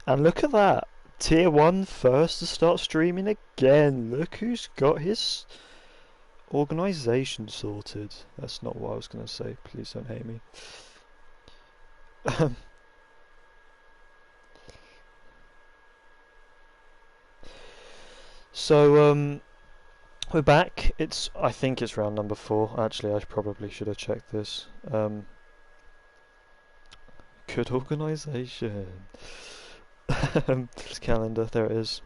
And look at that. Tier 1 first to start streaming again. Look who's got his organisation sorted. That's not what I was going to say. Please don't hate me. So, we're back. I think it's round number 4. Actually, I probably should have checked this. Good organisation. This calendar, there it is.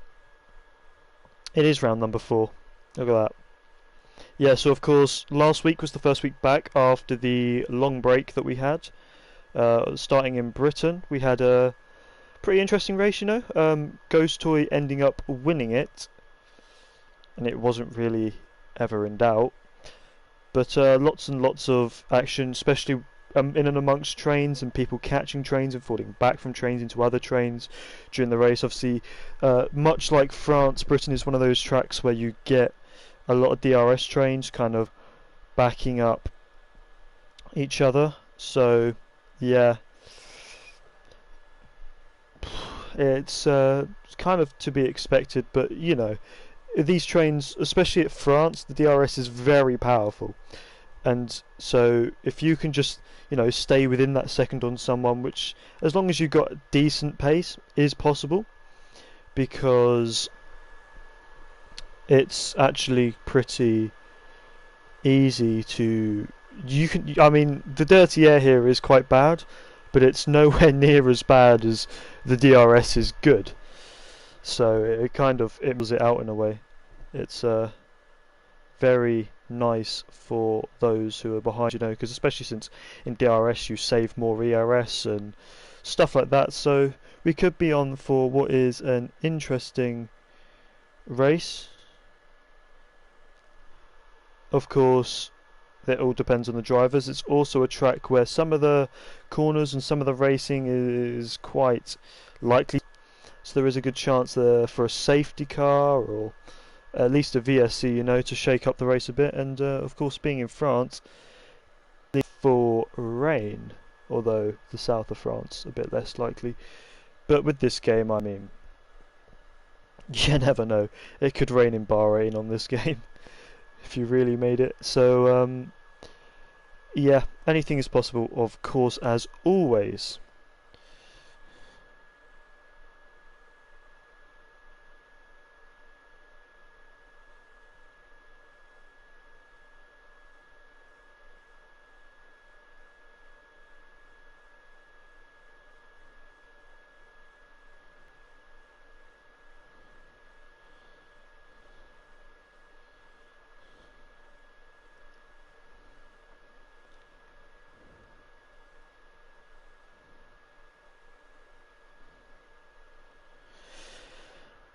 It is round number 4. Look at that. Yeah, so of course, last week was the first week back after the long break that we had. Starting in Britain, we had a pretty interesting race, you know. Ghost Toy ending up winning it, and it wasn't really ever in doubt. But lots and lots of action, especially in and amongst trains and people catching trains and falling back from trains into other trains during the race. Obviously, much like France, Britain is one of those tracks where you get a lot of DRS trains kind of backing up each other. So, yeah, it's kind of to be expected, but you know, these trains, especially at France, the DRS is very powerful. And so if you can just, you know, stay within that second on someone, which as long as you've got decent pace is possible, because it's actually pretty easy to, you can, I mean, the dirty air here is quite bad, but it's nowhere near as bad as the DRS is good. So it kind of, it was it out in a way. It's very nice for those who are behind, you know, because especially since in DRS you save more ERS and stuff like that. So we could be on for what is an interesting race. Of course, it all depends on the drivers. It's also a track where some of the corners and some of the racing is quite likely. So there is a good chance there for a safety car or at least a VSC, you know, to shake up the race a bit. And of course, being in France, for rain, although the south of France a bit less likely. But with this game, I mean, you never know. It could rain in Bahrain on this game if you really made it. So yeah, anything is possible, of course, as always.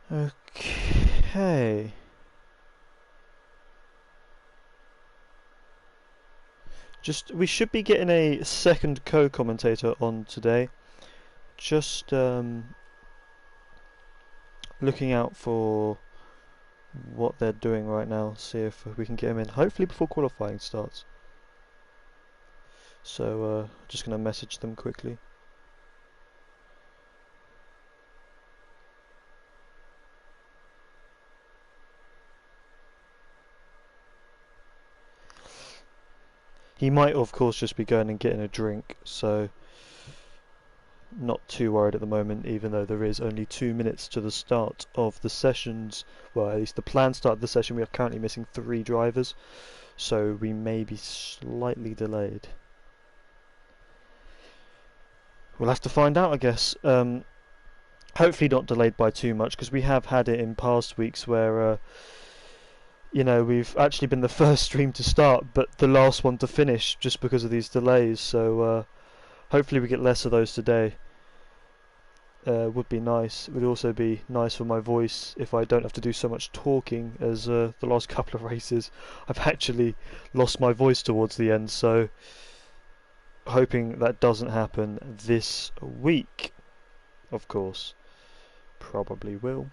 Okay. We should be getting a second co-commentator on today. Just looking out for what they're doing right now. See if we can get him in. Hopefully before qualifying starts. So just gonna message them quickly. He might, of course, just be going and getting a drink, so not too worried at the moment, even though there is only 2 minutes to the start of the sessions. Well, at least the planned start of the session. We are currently missing 3 drivers, so we may be slightly delayed. We'll have to find out, I guess. Hopefully not delayed by too much, because we have had it in past weeks where you know, we've actually been the first stream to start, but the last one to finish, just because of these delays. So hopefully we get less of those today. Would be nice. It would also be nice for my voice if I don't have to do so much talking, as the last couple of races I've actually lost my voice towards the end. So hoping that doesn't happen this week. Of course, probably will.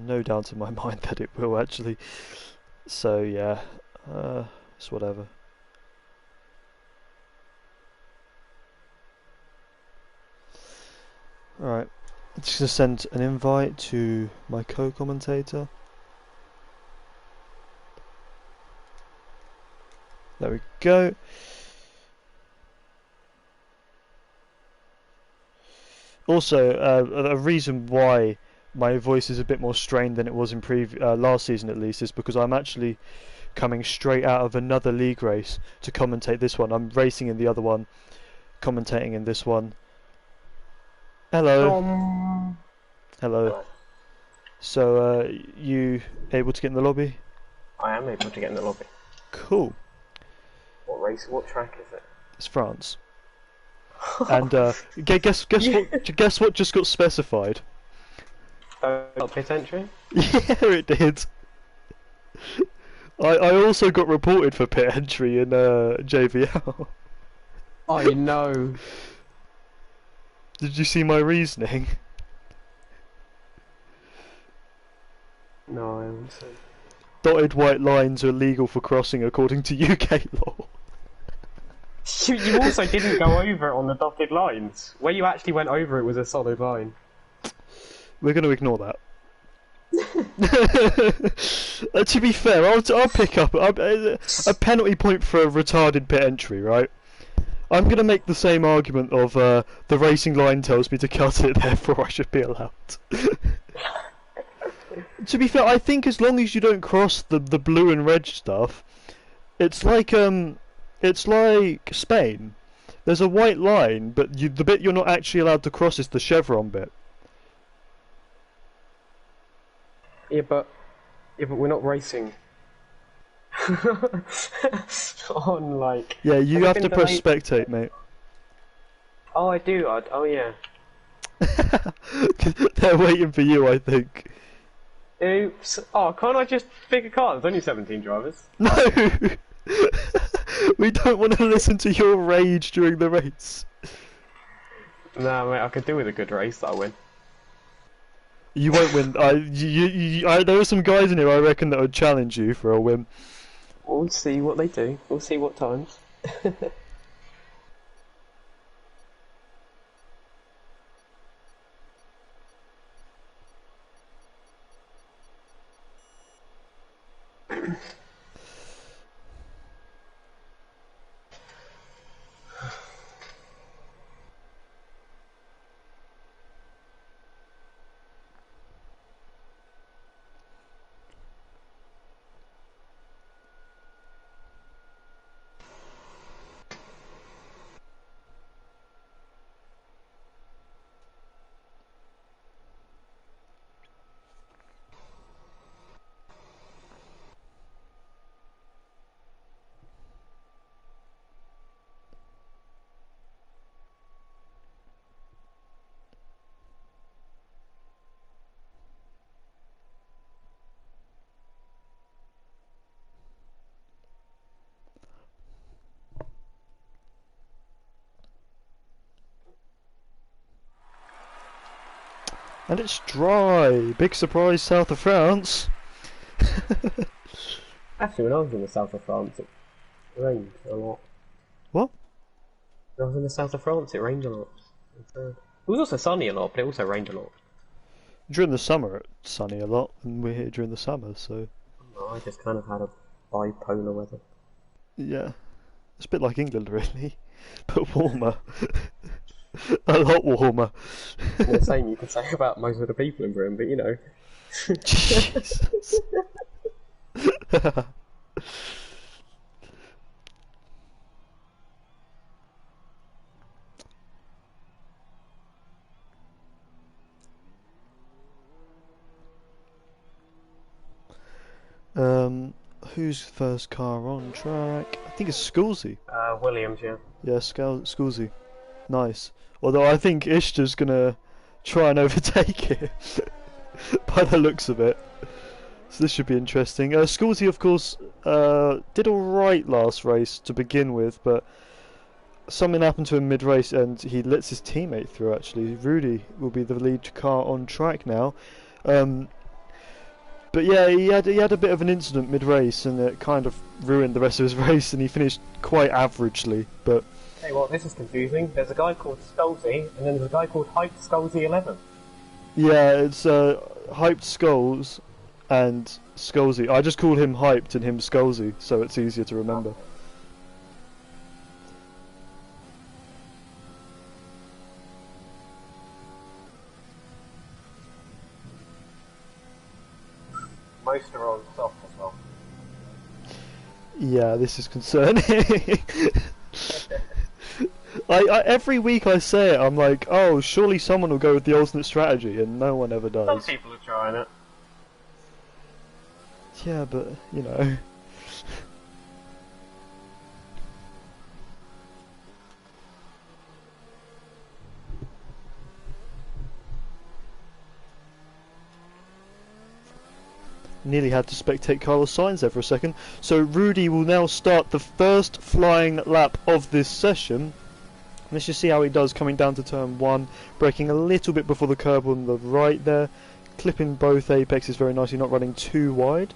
No doubt in my mind that it will actually. So yeah, it's whatever. Right. I'm just gonna send an invite to my co-commentator. There we go. Also, a reason why my voice is a bit more strained than it was in last season, at least, is because I'm actually coming straight out of another league race to commentate this one. I'm racing in the other one, commentating in this one. Hello. Hello. So, you able to get in the lobby? I am able to get in the lobby. Cool. What track is it? It's France. And guess what just got specified? Pit entry? Yeah, it did. I also got reported for pit entry in JVL. I know. Did you see my reasoning? No, I haven't seen. Dotted white lines are illegal for crossing according to UK law. You also didn't go over it on the dotted lines. Where you actually went over it was a solid line. We're going to ignore that. To be fair, I'll pick up a penalty point for a retarded pit entry, right? I'm going to make the same argument of the racing line tells me to cut it, therefore I should be allowed. To be fair, I think as long as you don't cross the blue and red stuff, it's like Spain. There's a white line, but the bit you're not actually allowed to cross is the chevron bit. Yeah, but we're not racing. On like. Yeah, you have to press spectate, mate. Oh, I do. Oh, yeah. They're waiting for you, I think. Oops. Oh, can't I just pick a car? There's only 17 drivers. No! We don't want to listen to your rage during the race. Nah, mate, I could do with a good race that I win. You won't win. There are some guys in here I reckon that would challenge you for a win. We'll see what they do. We'll see what times. And it's dry. Big surprise, south of France. Actually, when I was in the south of France, it rained a lot. What? When I was in the south of France, it rained a lot. It was also sunny a lot, but it also rained a lot. During the summer, it's sunny a lot, and we're here during the summer, so. Oh, I just kind of had a bipolar weather. Yeah. It's a bit like England, really. But warmer. A lot warmer. The same you could say about most of the people in Britain, but you know. Jesus. Who's first car on track? I think it's Scoolsy. Williams, yeah. Yeah, Scoolsy. Nice. Although I think Ishtar's gonna try and overtake it by the looks of it. So this should be interesting. Scoolsy, of course, did alright last race to begin with, but something happened to him mid-race and he lets his teammate through, actually. Rudy will be the lead car on track now. But yeah, he had a bit of an incident mid-race, and it kind of ruined the rest of his race, and he finished quite averagely. But Hey, what? This is confusing. There's a guy called Skulzy, and then there's a guy called Hype Skulzy 11. yeah, it's hyped Skulls and Skullsy. I just call him hyped and him Skullsy, so it's easier to remember. Most are on soft as well. Yeah, this is concerning. Every week I say it, I'm like, oh, surely someone will go with the alternate strategy, and no one ever Some does. people are trying it. Yeah, but, you know. Nearly had to spectate Carlos Sainz there for a second. So Rudy will now start the first flying lap of this session. Let's just see how he does coming down to turn 1, braking a little bit before the curb on the right there, clipping both apexes very nicely, not running too wide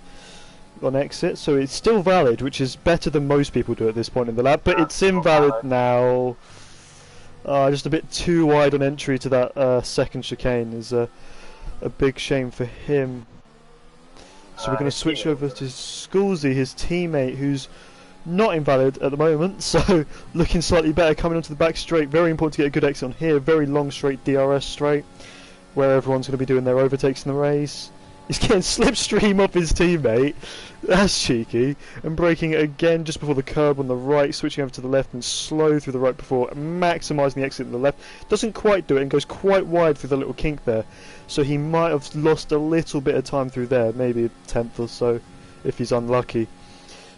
on exit, so it's still valid, which is better than most people do at this point in the lap, but it's invalid now. Just a bit too wide on entry to that second chicane is a big shame for him. So we're going to switch over to Skulsy, his teammate, who's not invalid at the moment, so looking slightly better coming onto the back straight. Very important to get a good exit on here. Very long straight DRS straight, where everyone's going to be doing their overtakes in the race. He's getting slipstream off his teammate. That's cheeky. And braking it again just before the curb on the right, switching over to the left and slow through the right before maximising the exit on the left. Doesn't quite do it and goes quite wide through the little kink there. So he might have lost a little bit of time through there, maybe a tenth or so if he's unlucky.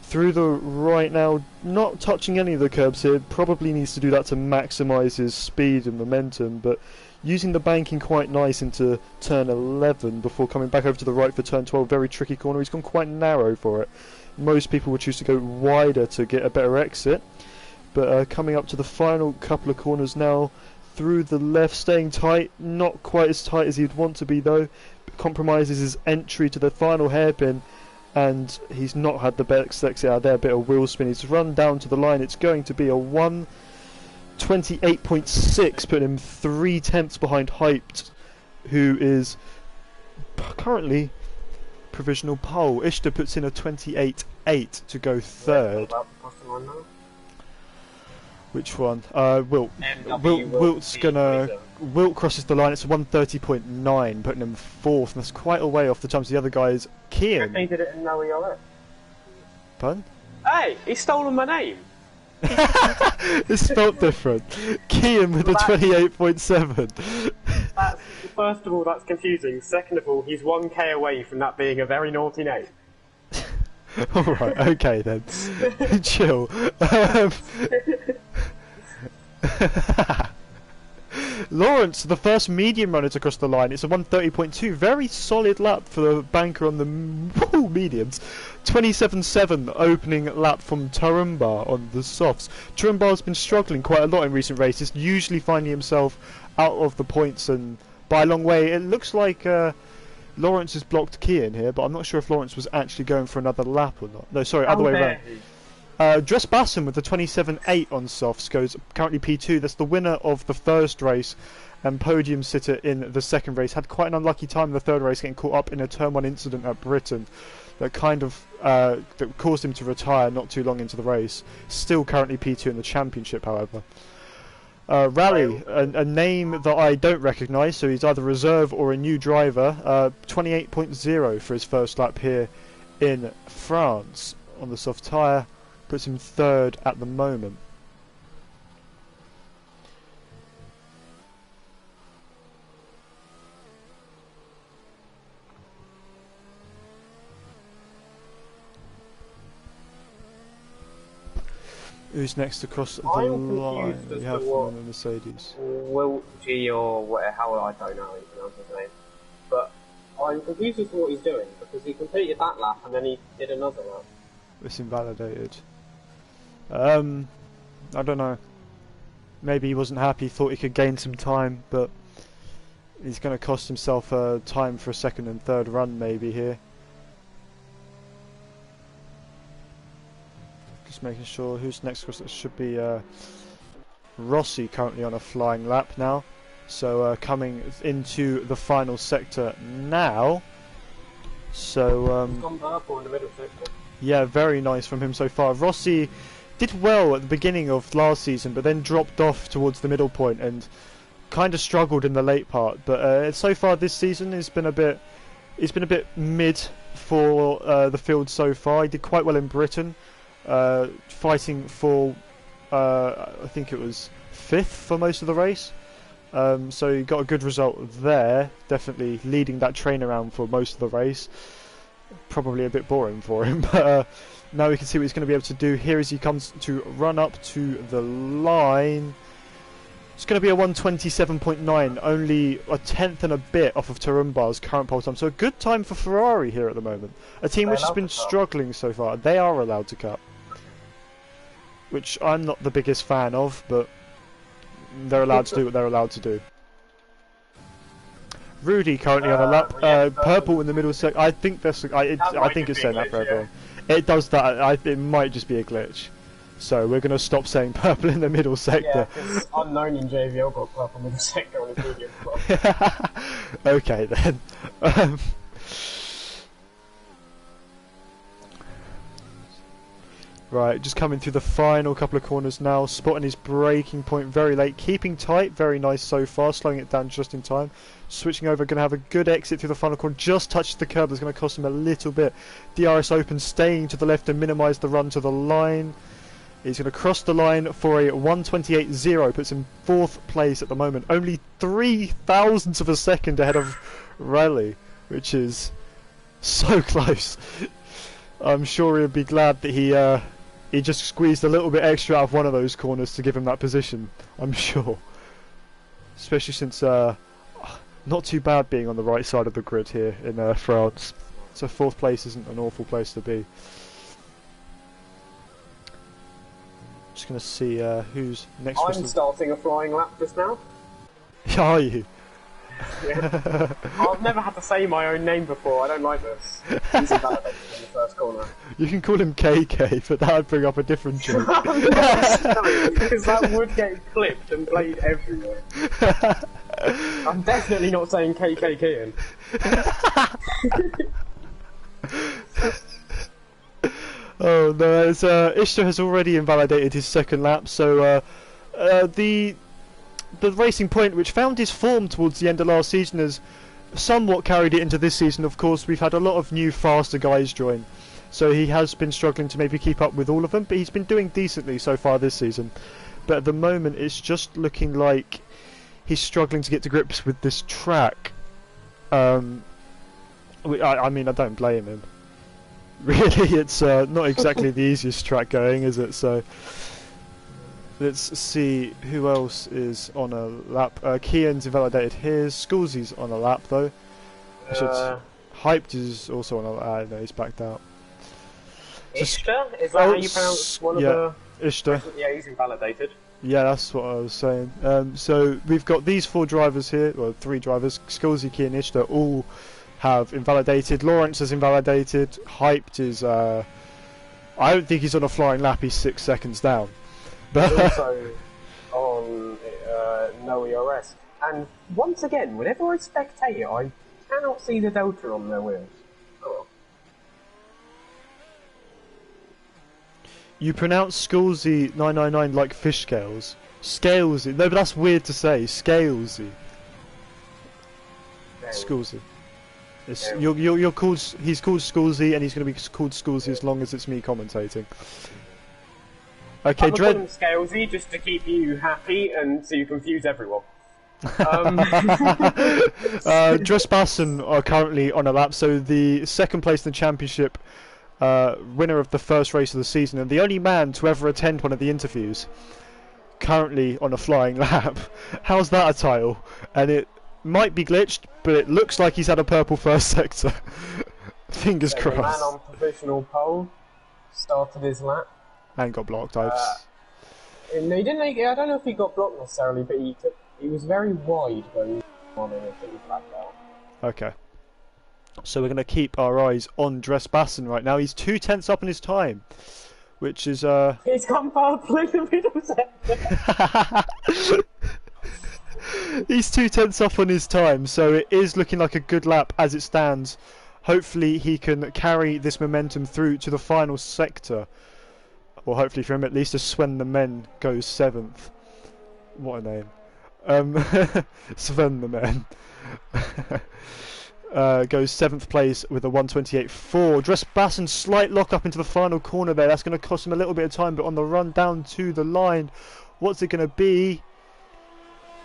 Through the right now, not touching any of the curbs here, probably needs to do that to maximise his speed and momentum, but using the banking quite nice into turn 11 before coming back over to the right for turn 12, very tricky corner. He's gone quite narrow for it. Most people would choose to go wider to get a better exit, but coming up to the final couple of corners now, through the left, staying tight, not quite as tight as he'd want to be though, compromises his entry to the final hairpin, and he's not had the best exit out there. Bit of wheel spin. He's run down to the line. It's going to be a 1:28.6, putting him 3/10 behind Hyped, who is currently provisional pole. Ishtar puts in a 28.8 to go third. Which one? Wilt. Wilt crosses the line. It's a 1:30.9, putting him fourth, and that's quite a way off the times of the other guys. Kian. He did it in no ALR. Pardon? Hey, he's stolen my name. It's spelt different. Kian with a 28.7. First of all, that's confusing. Second of all, he's 1k away from that being a very naughty name. Alright, okay then. Chill. Lawrence, the first medium runner to cross the line. It's a 1:30.2. Very solid lap for the banker on the mediums. 27.7 opening lap from Turumbar on the softs. Turumbar's been struggling quite a lot in recent races, usually finding himself out of the points and by a long way. It looks like Lawrence has blocked Kian here, but I'm not sure if Lawrence was actually going for another lap or not. No, sorry, other way around. Dress Bassam with the 27.8 on softs goes currently P2. That's the winner of the first race and podium sitter in the second race. Had quite an unlucky time in the third race, getting caught up in a turn 1 incident at Britain that kind of that caused him to retire not too long into the race. Still currently P2 in the championship, however. Rally, a name that I don't recognise, so he's either reserve or a new driver. 28.0 for his first lap here in France on the soft tyre. Puts him third at the moment. Who's next across the line? We have one of the Mercedes. Wilt G or whatever, how I don't know how you pronounce his name. But I'm confused as to what he's doing, because he completed that lap and then he did another lap. It's invalidated. I don't know. Maybe he wasn't happy, thought he could gain some time, but he's going to cost himself time for a second and third run maybe here. making sure who's next. Of course, it should be Rossi, currently on a flying lap now. So coming into the final sector now. So Gone purple in the middle sector. yeah, very nice from him so far. Rossi did well at the beginning of last season, but then dropped off towards the middle point and kind of struggled in the late part. But so far this season, it's been a bit mid for the field so far. He did quite well in Britain, fighting for I think it was 5th for most of the race. So he got a good result there, definitely leading that train around for most of the race. Probably a bit boring for him, but now we can see what he's going to be able to do here as he comes to run up to the line. It's going to be a 1:27.9, only a tenth and a bit off of Tarumba's current pole time. So a good time for Ferrari here at the moment. A team which has been struggling so far. They are allowed to cut, which I'm not the biggest fan of, but they're allowed to do what they're allowed to do. Rudy currently on a lap, purple in the middle sector. I think that's. I think it's saying that for everyone. It does that. It might just be a glitch. So we're going to stop saying purple in the middle sector. Yeah, because Unknown in JVL got purple middle sector on his video. Okay then. Right, just coming through the final couple of corners now, spotting his braking point very late, keeping tight, very nice so far, slowing it down just in time. Switching over, going to have a good exit through the final corner, just touches the curb, that's going to cost him a little bit. DRS open, staying to the left to minimise the run to the line. He's going to cross the line for a 1:28.0, puts him 4th place at the moment, only 3 thousandths of a second ahead of Raleigh, which is so close. I'm sure he'll be glad that he just squeezed a little bit extra out of one of those corners to give him that position, I'm sure. Especially since not too bad being on the right side of the grid here in France. So 4th place isn't an awful place to be. Just going to see who's next. I'm starting a flying lap just now. Are you? Yeah. I've never had to say my own name before, I don't like this. He's invalidated in the first corner. You can call him KK, but that would bring up a different joke. Because that would get clipped and played everywhere. I'm definitely not saying KK Kian. Oh no, Ishtar has already invalidated his second lap, so the Racing Point, which found his form towards the end of last season, has somewhat carried it into this season. Of course, we've had a lot of new faster guys join, so he has been struggling to maybe keep up with all of them, but he's been doing decently so far this season. But at the moment it's just looking like he's struggling to get to grips with this track. I mean, I don't blame him. Really, it's not exactly the easiest track going, is it? So let's see who else is on a lap. Kian's invalidated his. Scoolsy's on a lap though. Hyped is also on a lap. No, he's backed out. Ishtar? Is that how you pronounce one of the... Ishtar. Yeah, he's invalidated. Yeah, that's what I was saying. So we've got these 4 drivers here, well 3 drivers, Scoolsy, Kian, Ishtar, all have invalidated. Lawrence has invalidated. Hyped is... I don't think he's on a flying lap, he's 6 seconds down. But also on no ERS. And once again, whenever I spectate it, I cannot see the delta on their wheels. Oh. You pronounce Scoolsy 999 like fish scales. Scalesy. No, but that's weird to say. Scalesy. Scoolsy. You're called. He's called Scoolsy, and he's going to be called Scoolsy as long as it's me commentating. Okay, I'm gonna call him Scalesy just to keep you happy and so you confuse everyone. Dressbassen are currently on a lap, so the second place in the championship, winner of the first race of the season, and the only man to ever attend one of the interviews, currently on a flying lap. How's that a title? And it might be glitched, but it looks like he's had a purple first sector. Fingers crossed. The man on provisional pole started his lap. And got blocked. No, he didn't. I don't know if he got blocked necessarily, but he was very wide going on and I think he blacked out. Okay. So we're going to keep our eyes on Dressbassen right now. He's 2 tenths up in his time, which is It's gone purple in the middle sector. he's 2 tenths off on his time, so it is looking like a good lap as it stands. Hopefully he can carry this momentum through to the final sector, or hopefully for him at least, as Sven the Men goes 7th. What a name. Sven the Men. Goes 7th place with a 1:28.4. Drespassen slight lock up into the final corner there. That's going to cost him a little bit of time, but on the run down to the line, what's it going to be?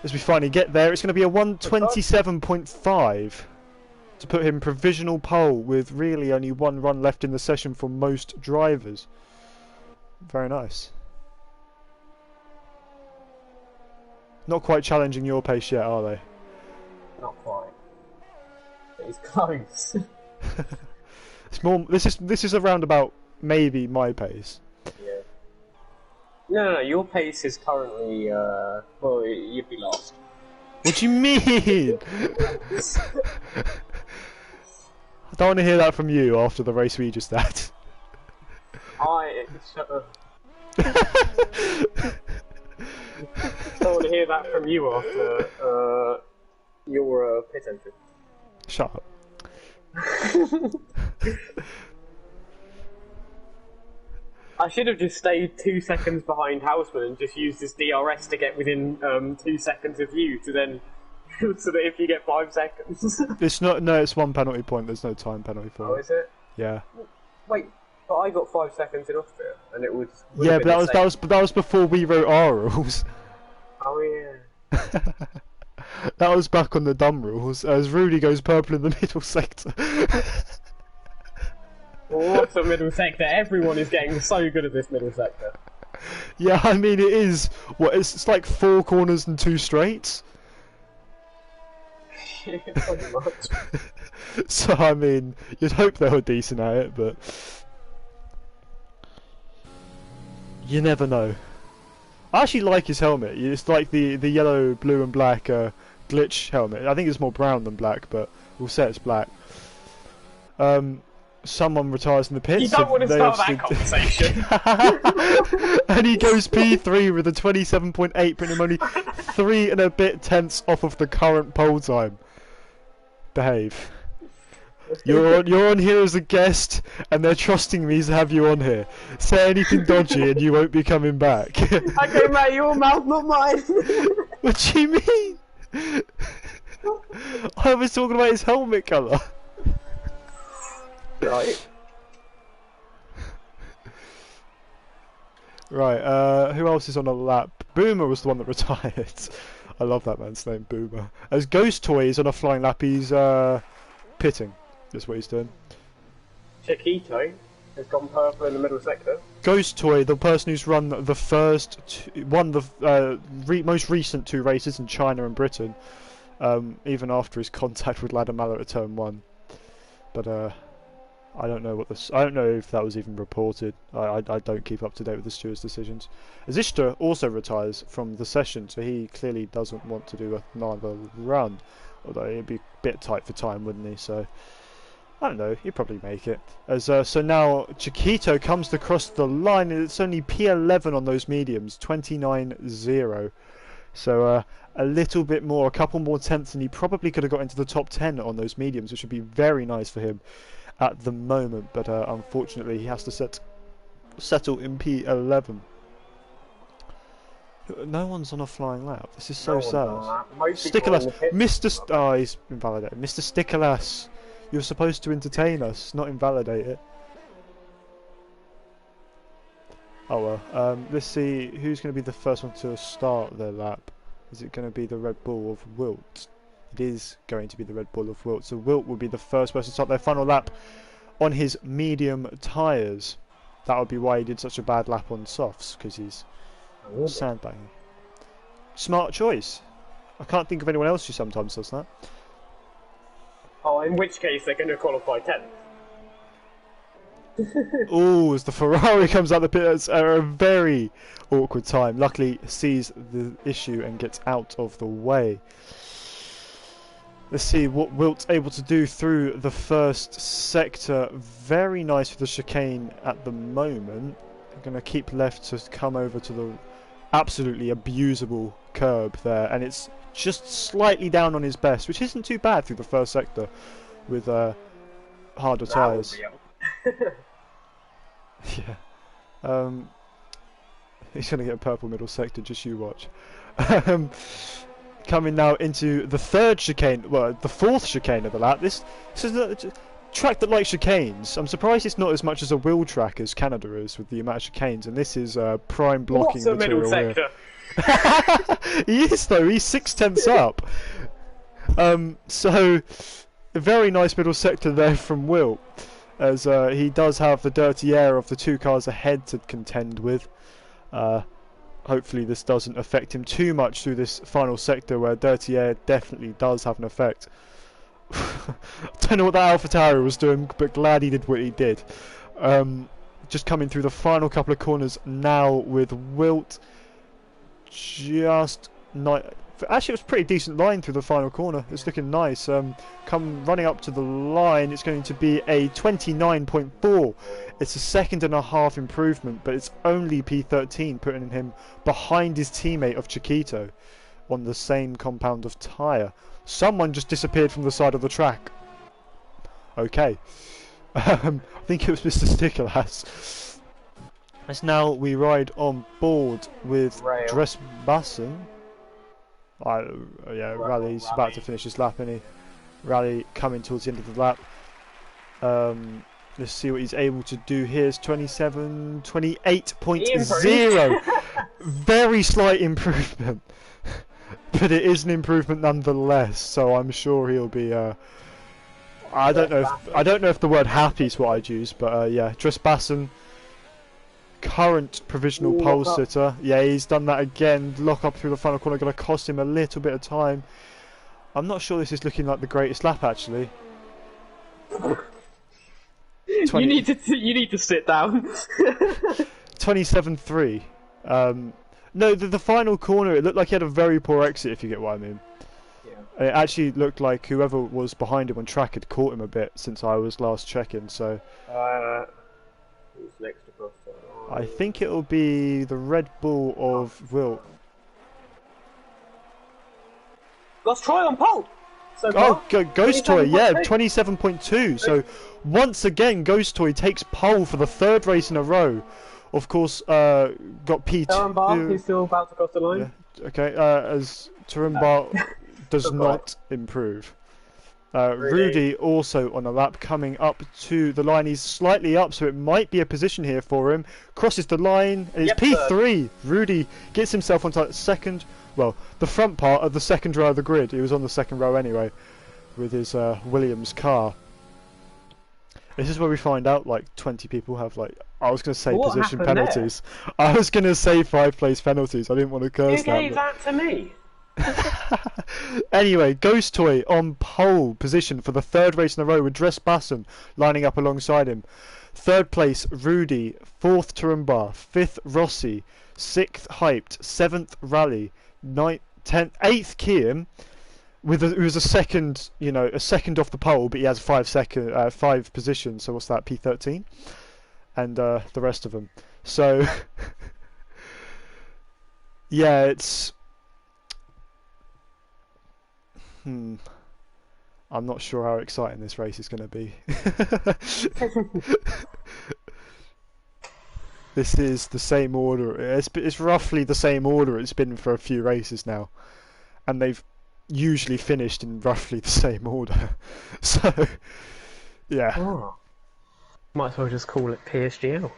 As we finally get there, it's going to be a 1:27.5 to put him provisional pole with really only one run left in the session for most drivers. Very nice. Not quite challenging your pace yet, are they? Not quite. It's close. It's more. This is around about maybe my pace. Yeah. No, your pace is currently, well, you'd be lost. What do you mean? I don't want to hear that from you after the race we just had. Shut up. I don't want to hear that from you after, your pit entry. Shut up. I should have just stayed 2 seconds behind Houseman and just used his DRS to get within 2 seconds of you to then, so that if you get 5 seconds. It's not. No, it's 1 penalty point. There's no time penalty for it. Oh, is it? Yeah. Wait, but I got 5 seconds in Austria, and it was. Yeah, but that was before we wrote our rules. Oh yeah. That was back on the dumb rules, as Rudy goes purple in the middle sector. Well, what's the middle sector? Everyone is getting so good at this middle sector. Yeah, I mean it is. What it's like 4 corners and 2 straights. Pretty much. So I mean, you'd hope they were decent at it, but you never know. I actually like his helmet. It's like the yellow, blue, and black glitch helmet. I think it's more brown than black, but we'll say it's black. Someone retires in the pits. You don't want to start that conversation. And he goes P3 with a 27.8, putting him only 3 and a bit tenths off of the current pole time. Behave. You're on here as a guest, and they're trusting me to have you on here. Say anything dodgy, and you won't be coming back. Okay, mate, your mouth, not mine. What do you mean? I was talking about his helmet colour. Right. Right, who else is on a lap? Boomer was the one that retired. I love that man's name, Boomer. As Ghost Toy is on a flying lap, he's pitting. That's what he's doing. Chiquito has gone purple in the middle sector. Ghost Toy, the person who's run the most recent 2 races in China and Britain, even after his contact with Ladder Mallet at turn 1. But I don't know I don't know if that was even reported. I don't keep up to date with the steward's decisions. Azishta also retires from the session, so he clearly doesn't want to do another run. Although it'd be a bit tight for time, wouldn't he? So I don't know. He'd probably make it. As so now Chiquito comes across the line, and it's only P11 on those mediums, 29.0. So a little bit more, a couple more tenths, and he probably could have got into the top 10 on those mediums, which would be very nice for him at the moment. But unfortunately, he has to settle in P11. No one's on a flying lap. This is so sad. Stickerless, oh, he's invalidated. Mr. Stickerless, you're supposed to entertain us, not invalidate it. Oh well. Let's see who's going to be the first one to start their lap. Is it going to be the Red Bull of Wilt? It is going to be the Red Bull of Wilt. So Wilt will be the first person to start their final lap on his medium tyres. That would be why he did such a bad lap on softs, because he's sandbagging. Smart choice. I can't think of anyone else who sometimes does that. Oh, in which case they're going to qualify 10th. Oh, as the Ferrari comes out the pits at a very awkward time. Luckily sees the issue and gets out of the way. Let's see what Wilt's able to do through the first sector. Very nice for the chicane at the moment. going to keep left to come over to the absolutely abusable curb there, and it's just slightly down on his best, which isn't too bad through the first sector with harder tyres. Yeah. He's going to get a purple middle sector, just you watch. Coming now into the third chicane, well, the fourth chicane of the lap. This is a track that likes chicanes. I'm surprised it's not as much as a wheel track as Canada is with the amount of chicanes, and this is prime blocking What's a middle material sector? here. He is though. He's 6/10 up. So a very nice middle sector there from Wilt, as he does have the dirty air of the two cars ahead to contend with. Hopefully this doesn't affect him too much through this final sector, where dirty air definitely does have an effect. I don't know what that AlphaTauri was doing, but glad he did what he did. Just coming through the final couple of corners now with Wilt just not. Actually, it was a pretty decent line through the final corner. It's looking nice. Come running up to the line, it's going to be a 29.4. It's a 1.5 improvement, but it's only P13, putting him behind his teammate of Chiquito on the same compound of tyre. Someone just disappeared from the side of the track. Okay. I think it was Mr. Stickerlass. As now we ride on board with Dressbassen. Yeah, Rally's about to finish his lap, isn't he? Rally coming towards the end of the lap. Let's see what he's able to do here. It's 28.0. Very slight improvement. But it is an improvement nonetheless, so I'm sure he'll be I don't know if the word happy is what I'd use, but yeah, Dressbassen, current provisional pole sitter. Yeah, he's done that again. Lock up through the final corner, going to cost him a little bit of time. I'm not sure this is looking like the greatest lap, actually. You need to sit down. 27.3. No, the final corner, it looked like he had a very poor exit, if you get what I mean. Yeah. It actually looked like whoever was behind him on track had caught him a bit since I was last checking, so... who's next across the line? I think it'll be the Red Bull of Wilt. Let's try on pole! So Ghost Toy, yeah, 27.2. So once again, Ghost Toy takes pole for the third race in a row. Of course, got Pete. Turenbar, he's still about to cross the line. Yeah, okay, as Turenbar does not improve. Rudy also on a lap, coming up to the line. He's slightly up, so it might be a position here for him. Crosses the line, and it's P3. Rudy gets himself onto second. Well, the front part of the second row of the grid. He was on the second row anyway, with his Williams car. This is where we find out like 20 people have like, I was going to say position penalties. There? I was going to say 5 place penalties. I didn't want to curse that. Who gave that to me? Anyway, Ghost Toy on pole position for the third race in a row with Dressbassen lining up alongside him. Third place, Rudy. Fourth, Turenbar. Fifth, Rossi. Sixth, Hyped. Seventh, Rally. Ninth, 10th, 8th, Kiam. Who was a second, a second off the pole, but he has 5 positions. So what's that? P13, and the rest of them. So yeah, it's. I'm not sure how exciting this race is going to be. This is the same order. It's roughly the same order it's been for a few races now, and they've usually finished in roughly the same order. So, yeah. Oh. Might as well just call it PSGL.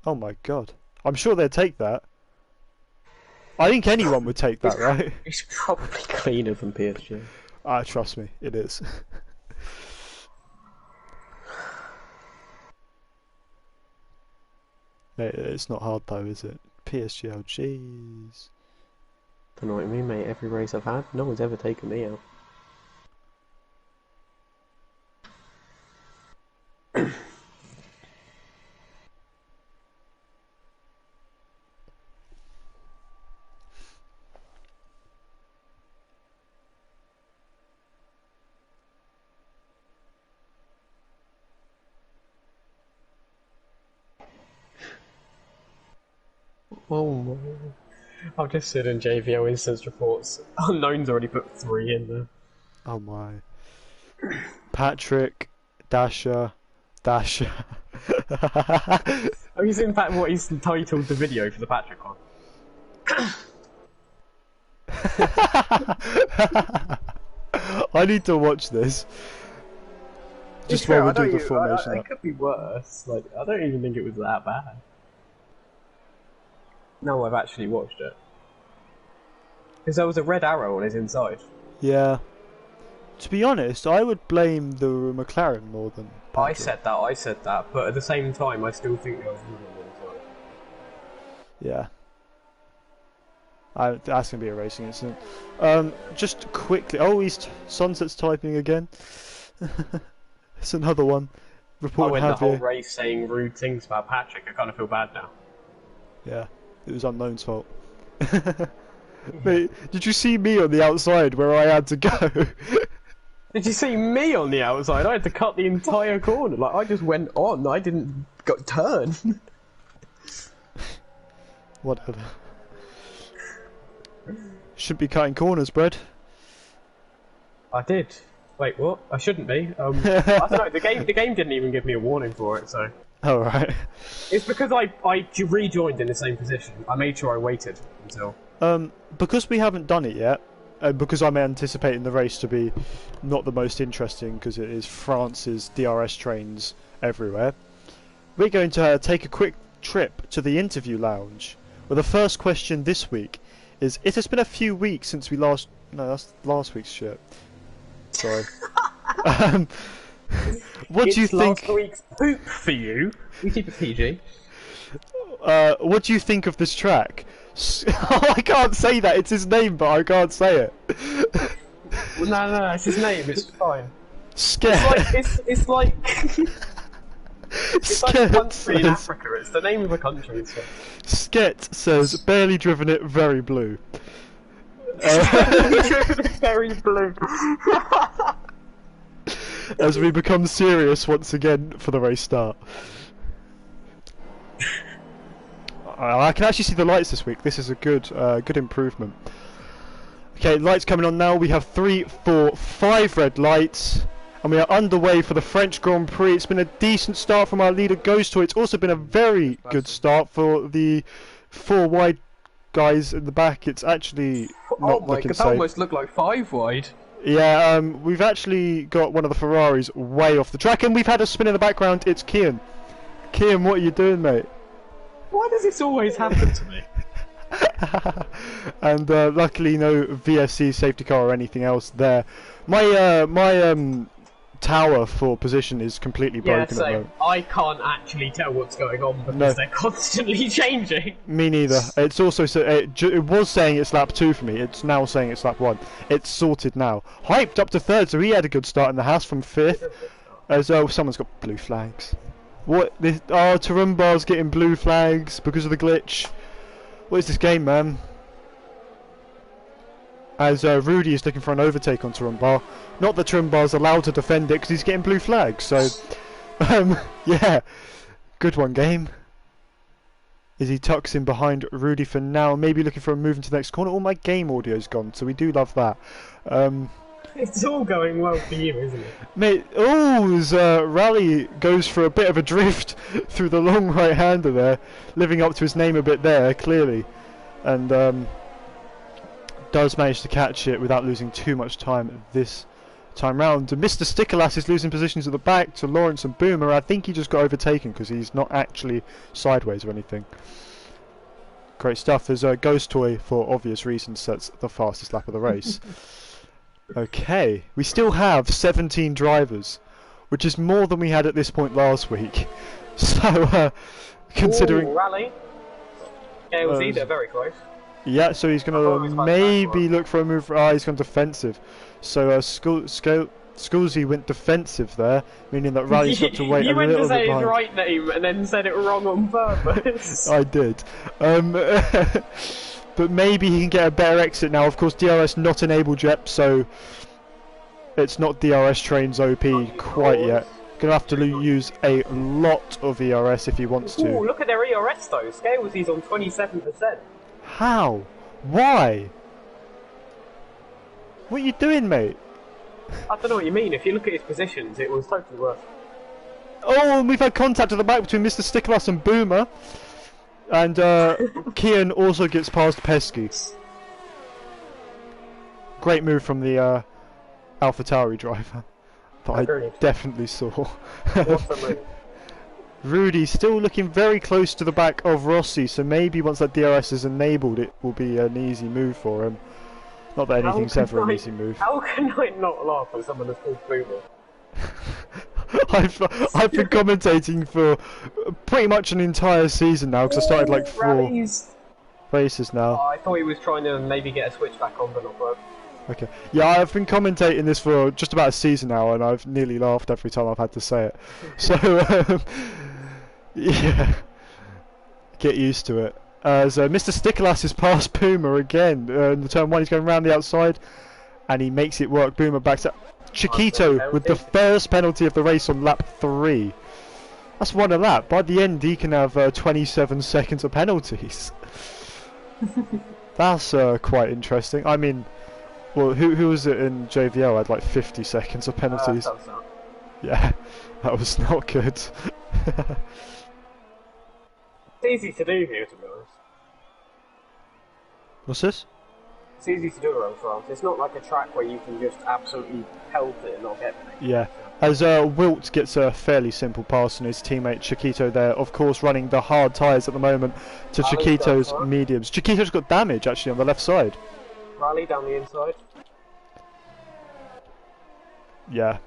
Oh my god. I'm sure they'd take that. I think anyone would take that, right? It's probably cleaner than PSG. Trust me, it is. It's not hard though, is it? PSGL, jeez. Don't know what you mean, mate. Every race I've had, no one's ever taken me out. Oh my. I've just seen in JVO instance reports. Unknown's already put 3 in there. Oh my. Patrick, Dasher. Oh, he's in fact what he's entitled the video for the Patrick one. I need to watch this. Just while we do the formation. It could be worse. Like, I don't even think it was that bad. No, I've actually watched it. Because there was a red arrow on his inside. Yeah. To be honest, I would blame the McLaren more than Patrick. I said that, but at the same time, I still think there was red on the inside. Yeah. That's going to be a racing incident. Just quickly... Oh, Sunset's typing again. It's another one. I went the whole race saying rude things about Patrick. I kind of feel bad now. Yeah, it was Unknown's fault. Mate, did you see me on the outside where I had to go? Did you see me on the outside? I had to cut the entire corner. Like, I just went on. I didn't turn. Whatever. Should be cutting corners, Brad. I did. Wait, what? I shouldn't be. I don't know. The game didn't even give me a warning for it. So. Oh right. It's because I rejoined in the same position. I made sure I waited until. Because we haven't done it yet, and because I'm anticipating the race to be not the most interesting because it is France's DRS trains everywhere, we're going to take a quick trip to the interview lounge. Well, the first question this week is: it has been a few weeks since we last. No, that's last week's shit. Sorry. What do you think? Last week's poop for you. We keep it PG. What do you think of this track? Oh, I can't say that. It's his name, but I can't say it. Well, no, it's his name. It's fine. Sket. It's like it's like a country in Africa. It's the name of a country. So. Sket says barely driven it, very blue. Very blue. As we become serious once again for the race start. I can actually see the lights this week. This is a good improvement. Okay, lights coming on now. We have 3, 4, 5 red lights. And we are underway for the French Grand Prix. It's been a decent start from our leader, Ghost Toy. It's also been a very good start for the 4 wide guys in the back. It's actually not looking safe. That almost looked like 5 wide. Yeah, we've actually got one of the Ferraris way off the track, and we've had a spin in the background. It's Kian. Kian, what are you doing, mate? Why does this always happen to me? And luckily, no VSC safety car or anything else there. My tower for position is completely broken. Yeah, so I can't actually tell what's going on because they're constantly changing. Me neither. It's also it was saying it's lap 2 for me. It's now saying it's lap 1. It's sorted now. Hyped up to 3rd, so he had a good start in the house from 5th. As well, someone's got blue flags. What? Tarumbar's getting blue flags because of the glitch. What is this game, man? As Rudy is looking for an overtake on Tarumbar. Not that Tarumbar's allowed to defend it because he's getting blue flags. So, yeah, good one, game. As he tucks in behind Rudy for now, maybe looking for a move into the next corner. All my game audio's gone, so we do love that. It's all going well for you, isn't it? Mate, as Rally goes for a bit of a drift through the long right-hander there, living up to his name a bit there, clearly. And does manage to catch it without losing too much time this time round. And Mr. Stickerlass is losing positions at the back to Lawrence and Boomer. I think he just got overtaken because he's not actually sideways or anything. Great stuff. There's a Ghost Toy, for obvious reasons, sets the fastest lap of the race. Okay, we still have 17 drivers, which is more than we had at this point last week. So, considering... Ooh, Rally. Yeah, it was either very close. Yeah, so he's going to maybe look for a move. He's gone defensive. So, Sculzy went defensive there, meaning that Rally's got to wait a little bit. You went to say his right name and then said it wrong on purpose. I did. But maybe he can get a better exit now. Of course, DRS not enabled yet, so it's not DRS trains OP quite yet. Gonna have to use a lot of ERS if he wants Ooh, to. look at their ERS though. Scales's on 27%. How? Why? What are you doing, mate? I don't know what you mean. If you look at his positions, it was totally worth it. Oh, and we've had contact at the back between Mr. Sticklass and Boomer. And Kian also gets past Pesky. Great move from the AlphaTauri driver that I definitely saw. What a move. Rudy still looking very close to the back of Rossi, so maybe once that DRS is enabled it will be an easy move for him. Not that anything's ever an easy move. How can I not laugh at someone that's called Boomer? I've been commentating for pretty much an entire season now because I started like 4 races now. Oh, I thought he was trying to maybe get a switch back on, but not work. Okay. Yeah, I've been commentating this for just about a season now, and I've nearly laughed every time I've had to say it. So, yeah, get used to it. As Mr. Sticklass is past Puma again in the turn 1, he's going round the outside, and he makes it work. Boomer backs up. Chiquito with the first penalty of the race on lap 3. That's 1 a lap. By the end, he can have 27 seconds of penalties. That's quite interesting. I mean, well, who was it in JVL had like 50 seconds of penalties? Yeah, that was not good. It's easy to do here, to be honest. What's this? It's easy to do around France. It's not like a track where you can just absolutely pelt it and not get it. Yeah. As Wilt gets a fairly simple pass on his teammate Chiquito there, of course running the hard tyres at the moment to Chiquito's mediums. Chiquito's got damage actually on the left side. Rally down the inside. Yeah.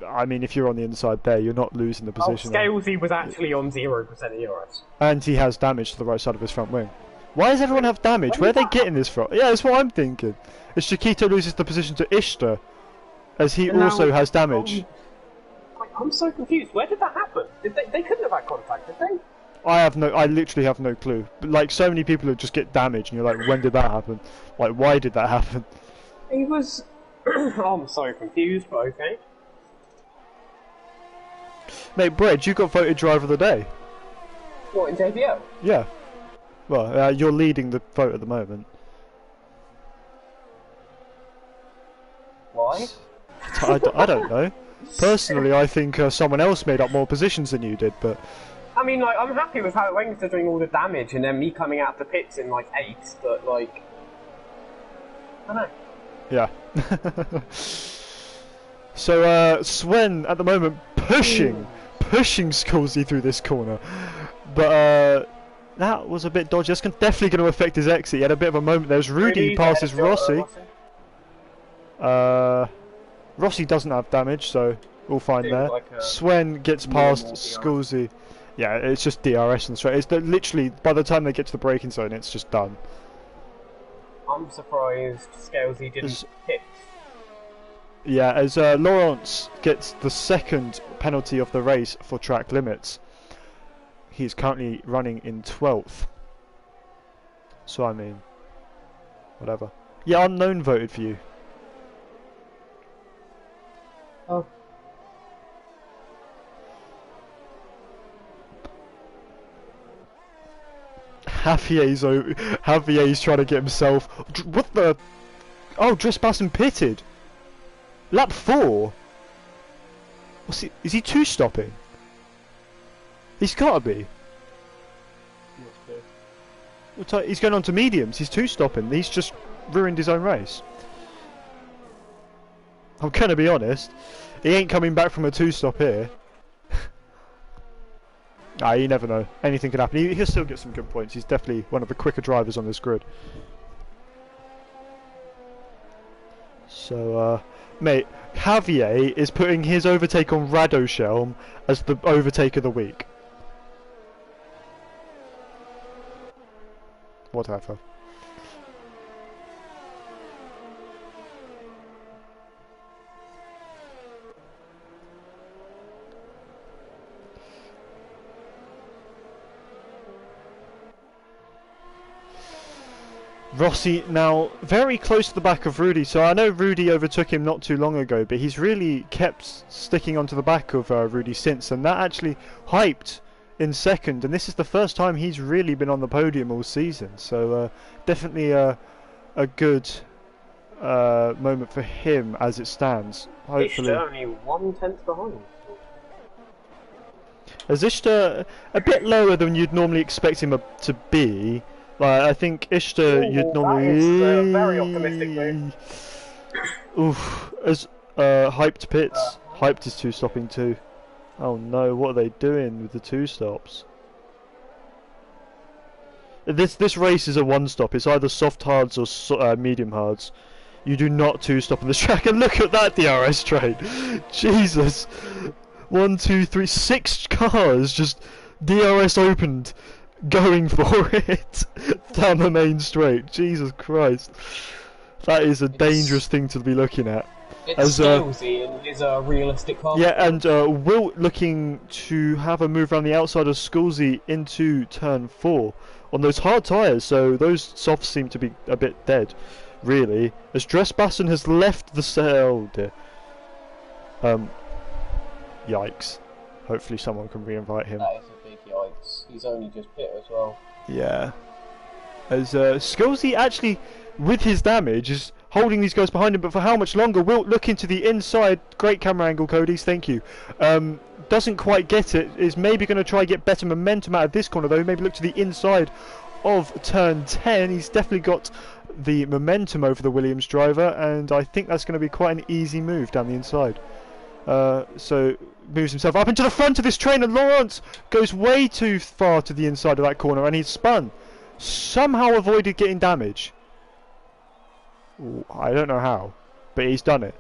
I mean, if you're on the inside there, you're not losing the position. Scalesy was actually on 0% ERS. And he has damage to the right side of his front wing. Why does everyone have damage? Where are they getting this from? Yeah, that's what I'm thinking. As Chiquito loses the position to Ishtar, as he also has damage. I'm so confused. Where did that happen? They couldn't have had contact, did they? I literally have no clue. But, like, so many people who just get damage, and you're like, when did that happen? Like, why did that happen? He was... I'm so confused, but okay. Mate, Bredd, you got voted driver of the day. What, in JBL? Yeah. Well, you're leading the vote at the moment. Why? I don't know. Personally, I think someone else made up more positions than you did, but... I mean, like, I'm happy with how it went considering all the damage and then me coming out the pits in, like, 8th, but, like... I don't know. Yeah. So, Sven, at the moment, pushing Skolzy through this corner. But, that was a bit dodgy. That's definitely going to affect his exit. He had a bit of a moment. There's Rudy passes Rossi. Rossi doesn't have damage, so all fine there. Like Sven gets past Skolzy. Yeah, it's just DRS and straight. It's literally, by the time they get to the braking zone, it's just done. I'm surprised Scalesy didn't hit. Yeah, as Laurence gets the second penalty of the race for track limits. He's currently running in 12th. So, I mean, whatever. Yeah, Unknown voted for you. Oh. Javier's trying to get himself... What the... Oh, Trespassing pitted. Lap 4? What's he... Is he 2-stopping? He's gotta be. He's going on to mediums. He's 2-stopping. He's just ruined his own race. I'm gonna be honest. He ain't coming back from a 2-stop here. You never know. Anything can happen. He'll still get some good points. He's definitely one of the quicker drivers on this grid. So, mate, Javier is putting his overtake on Radoshelm as the overtake of the week. Whatever. Rossi now very close to the back of Rudy, so I know Rudy overtook him not too long ago, but he's really kept sticking onto the back of Rudy since, and that actually hyped in second, and this is the first time he's really been on the podium all season, so definitely a good moment for him as it stands. Hopefully, Ishtar only 1/10 behind. as Ishtar a bit lower than you'd normally expect him to be. Like, I think Ishtar, you'd normally. That is very optimistic move. Oof, as hyped pits. Hyped is two stopping too. Oh no, what are they doing with the two stops? This race is a one stop. It's either soft hards or medium hards. You do not two stop on this track. And look at that DRS train. Jesus. 1, 2, 3, 6 cars just DRS opened, going for it down the main straight. Jesus Christ, that is a dangerous thing to be looking at. It's skillsy and is a realistic car. Yeah, and Wilt looking to have a move around the outside of Sculsey into turn 4 on those hard tyres, so those softs seem to be a bit dead, really. As Dressbassen has left the cell. Yikes. Hopefully someone can re-invite him. That is a big yikes. He's only just pit as well. Yeah. As Sculsey actually, with his damage, is holding these guys behind him, but for how much longer? Wilt looking to the inside. Great camera angle, Cody's, thank you. Doesn't quite get it. Is maybe going to try and get better momentum out of this corner, though. Maybe look to the inside of turn 10. He's definitely got the momentum over the Williams driver, and I think that's going to be quite an easy move down the inside. So moves himself up into the front of this train, and Lawrence goes way too far to the inside of that corner, and he's spun. Somehow avoided getting damage. Ooh, I don't know how, but he's done it.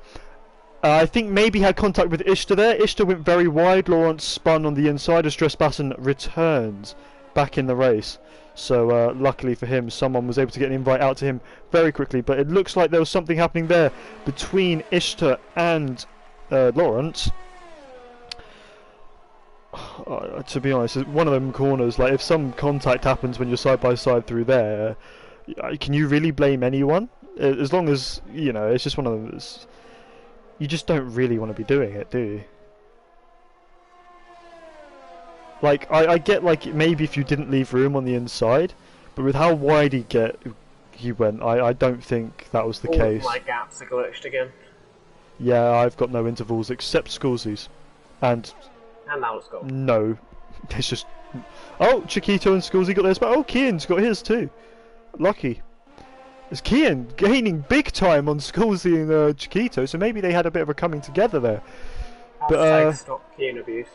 I think maybe he had contact with Ishtar there. Ishtar went very wide. Lawrence spun on the inside as Dressbassen returns back in the race. So luckily for him, someone was able to get an invite out to him very quickly. But it looks like there was something happening there between Ishtar and Lawrence. To be honest, one of them corners, like if some contact happens when you're side by side through there, can you really blame anyone? As long as, you know, it's just one of those, you just don't really want to be doing it, do you? Like, I get, like, maybe if you didn't leave room on the inside, but with how wide he went, I don't think that was the case. All my gaps are glitched again. Yeah, I've got no intervals except Sculsey's. And now it's got. No. It's just... Oh, Chiquito and Sculsey got theirs, but oh, Kian's got his too. Lucky. As Kian gaining big time on Sculsey and Chiquito, so maybe they had a bit of a coming together there. But Stop Kian abuse.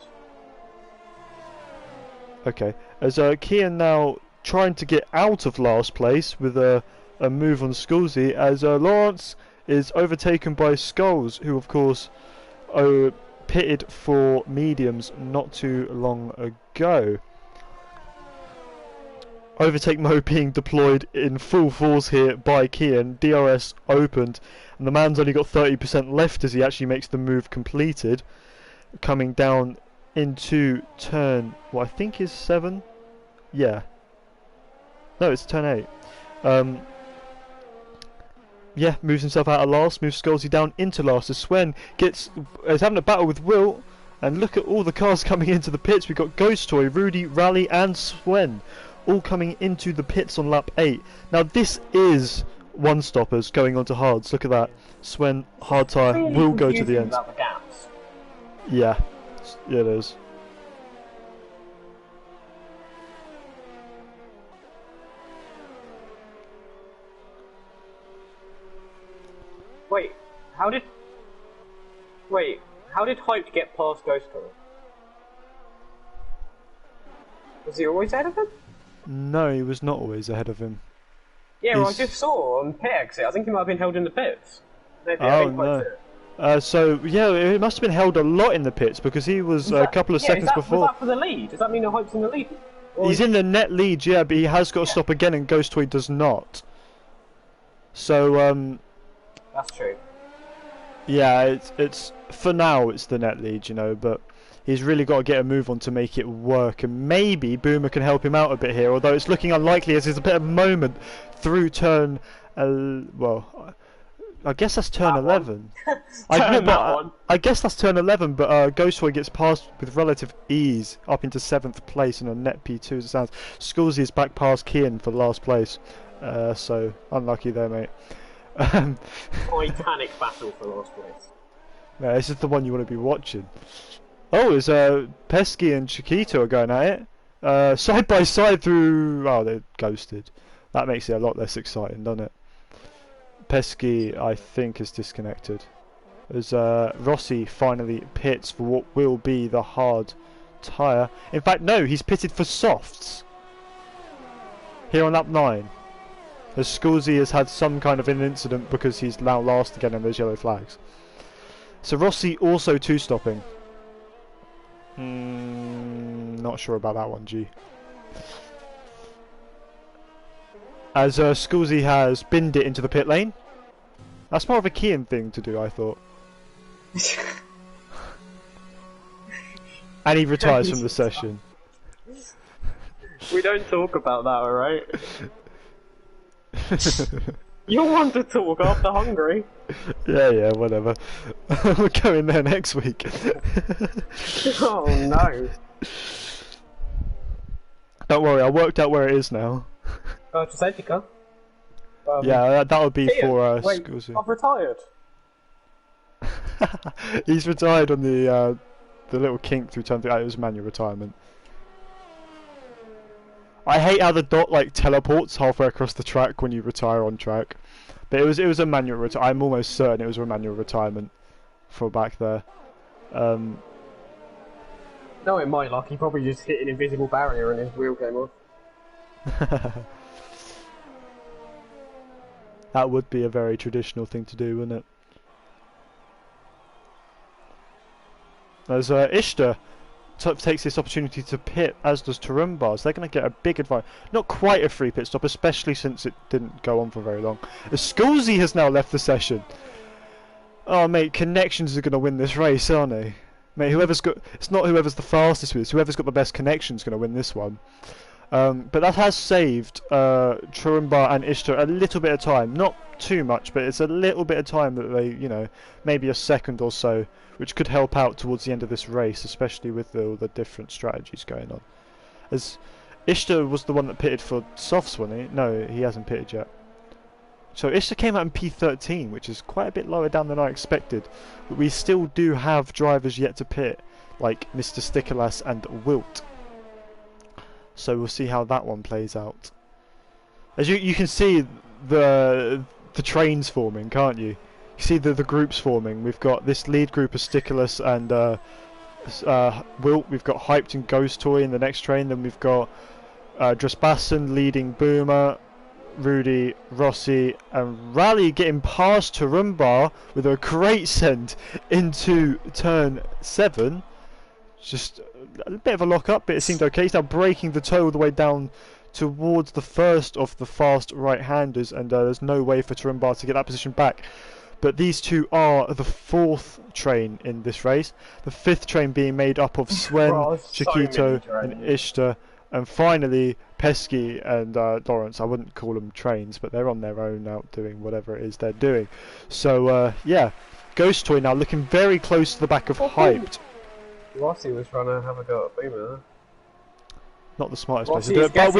Okay, as Kian now trying to get out of last place with a move on Sculsey, as Lawrence is overtaken by Skulls, who of course pitted for mediums not too long ago. Overtake mode being deployed in full force here by Kian. DRS opened, and the man's only got 30% left as he actually makes the move completed, coming down into turn, what I think is 7. Yeah. No, it's turn 8. Yeah, moves himself out of last, moves Sculsey down into last as Swen is having a battle with Wilt, and look at all the cars coming into the pits. We've got Ghost Toy, Rudy, Rally and Swen all coming into the pits on lap 8. Now this is one stoppers going on to hards. Look at that. Swen hard tyre Really will go to the end. About the gaps. Yeah, it is. Wait, how did Hype get past Ghost Toy? Was he always ahead of him? No, he was not always ahead of him. Yeah, well, I just saw on pit exit. I think he might have been held in the pits. Maybe I Oh didn't quite see no. it. So yeah, it must have been held a lot in the pits because he was a couple of seconds before. Was that for the lead? Does that mean the Hype's in the lead? Or He's in the net lead, yeah, but he has got to stop again, and Ghost Toy does not. So That's true. yeah, it's for now it's the net lead, you know, but He's really got to get a move on to make it work, and maybe Boomer can help him out a bit here, although it's looking unlikely as there's a bit of moment through turn... well, I guess that's turn 11. I guess that's turn 11, but Ghostboy gets past with relative ease up into 7th place in a net P2 as it sounds. Skulzy is back past Kian for last place, so unlucky there, mate. Titanic battle for last place. Yeah, this is the one you want to be watching. Oh, it's Pesky and Chiquito are going at it. Side by side through... Oh, they're ghosted. That makes it a lot less exciting, doesn't it? Pesky, I think, is disconnected. As Rossi finally pits for what will be the hard tyre. In fact, no, he's pitted for softs. Here on lap 9. As Skulzy has had some kind of an incident because he's now last again in those yellow flags. So Rossi also two-stopping. Not sure about that one, G. As Skulzy has binned it into the pit lane. That's more of a Kian thing to do, I thought. And he retires from the session. We don't talk about that, alright? You'll want to talk after Hungary. Yeah, whatever. We're going there next week. Oh no. Don't worry, I worked out where it is now. Just Etika. Yeah, that would be for wait, Skulzy. I've retired. He's retired on the little kink through turn 3. It was manual retirement. I hate how the dot like teleports halfway across the track when you retire on track, but it was a manual retirement. I'm almost certain it was a manual retirement for back there. No, in my luck, he probably just hit an invisible barrier and his wheel came off. That would be a very traditional thing to do, wouldn't it? As Ishtar takes this opportunity to pit, as does Turumbars. They're going to get a big advantage. Not quite a free pit stop, especially since it didn't go on for very long. As Skulzy has now left the session. Oh, mate, connections are going to win this race, aren't they? Mate, it's not whoever's the fastest with this. Whoever's got the best connections is going to win this one. But that has saved Turumbar and Ishtar a little bit of time. Not too much, but it's a little bit of time that they, maybe a second or so, which could help out towards the end of this race, especially with all the different strategies going on. As Ishtar was the one that pitted for softs, wasn't he? No, he hasn't pitted yet. So Ishtar came out in P13, which is quite a bit lower down than I expected. But we still do have drivers yet to pit, like Mr. Stickerlass and Wilt. So we'll see how that one plays out. As you can see the trains forming, can't you? You see the groups forming. We've got this lead group of Stickerless and Wilt. We've got Hyped and Ghost Toy in the next train. Then we've got Dressbassen leading Boomer, Rudy, Rossi and Rally getting past Turumbar with a great send into turn 7. Just a bit of a lock up, but it seemed okay. He's now breaking the toe all the way down towards the first of the fast right-handers, and there's no way for Turumbar to get that position back. But these two are the 4th train in this race. The 5th train being made up of Swen, Chiquito and Ishtar. And finally, Pesky and Lawrence. I wouldn't call them trains, but they're on their own out doing whatever it is they're doing. So, yeah. Ghost Toy now looking very close to the back of Hyped. Rossi was trying to have a go at Boomer. Not the smartest place to do it, but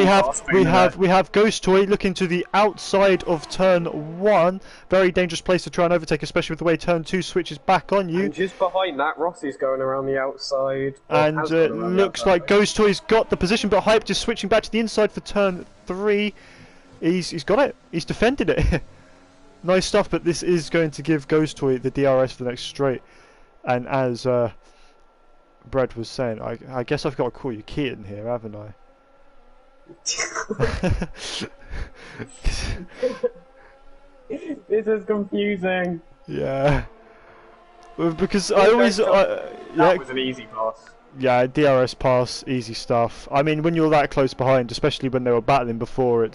we have Ghost Toy looking to the outside of turn 1. Very dangerous place to try and overtake, especially with the way turn 2 switches back on you. And just behind that, Rossi's going around the outside. And it looks like Ghost Toy's got the position, but Hype just switching back to the inside for turn 3. He's got it. He's defended it. Nice stuff, but this is going to give Ghost Toy the DRS for the next straight. And as Brad was saying, I guess I've got to call you Keaton here, haven't I? This is confusing. Yeah. Well, because that was an easy pass. Yeah, DRS pass, easy stuff. I mean, when you're that close behind, especially when they were battling before,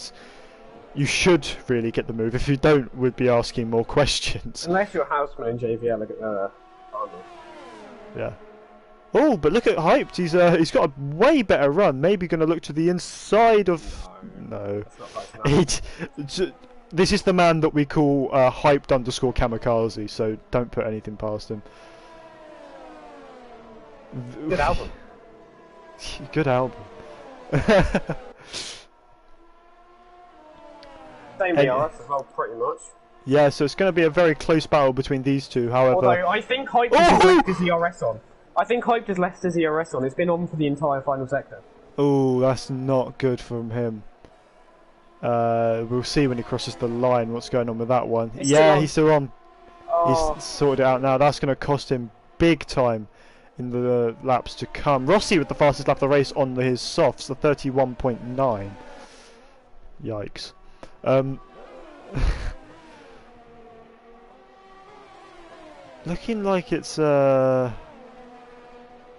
you should really get the move. If you don't, we'd be asking more questions. Unless you're Houseman and JVL. Yeah. Oh, but look at Hyped. He's got a way better run. Maybe going to look to the inside of. No. That's not fast enough. This is the man that we call Hyped underscore Kamikaze. So don't put anything past him. Good album. Good album. Same DRS as well, pretty much. Yeah, so it's going to be a very close battle between these two. However, although I think Hype has left his ERS on. I think Hype has left his ERS on. It's been on for the entire final sector. Oh, that's not good from him. We'll see when he crosses the line what's going on with that one. He's still on. Oh. He's sorted it out now. That's going to cost him big time in the laps to come. Rossi with the fastest lap of the race on his softs, the 31.9. Yikes. Looking like it's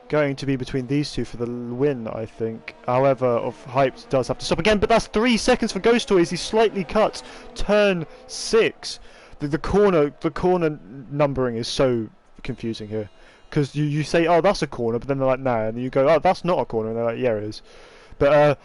going to be between these two for the win, I think. However, Hyped does have to stop again, but that's 3 seconds for Ghost Toy as he slightly cuts turn 6. The corner numbering is so confusing here, because you say, oh, that's a corner, but then they're like, nah, and you go, oh, that's not a corner, and they're like, yeah, it is. But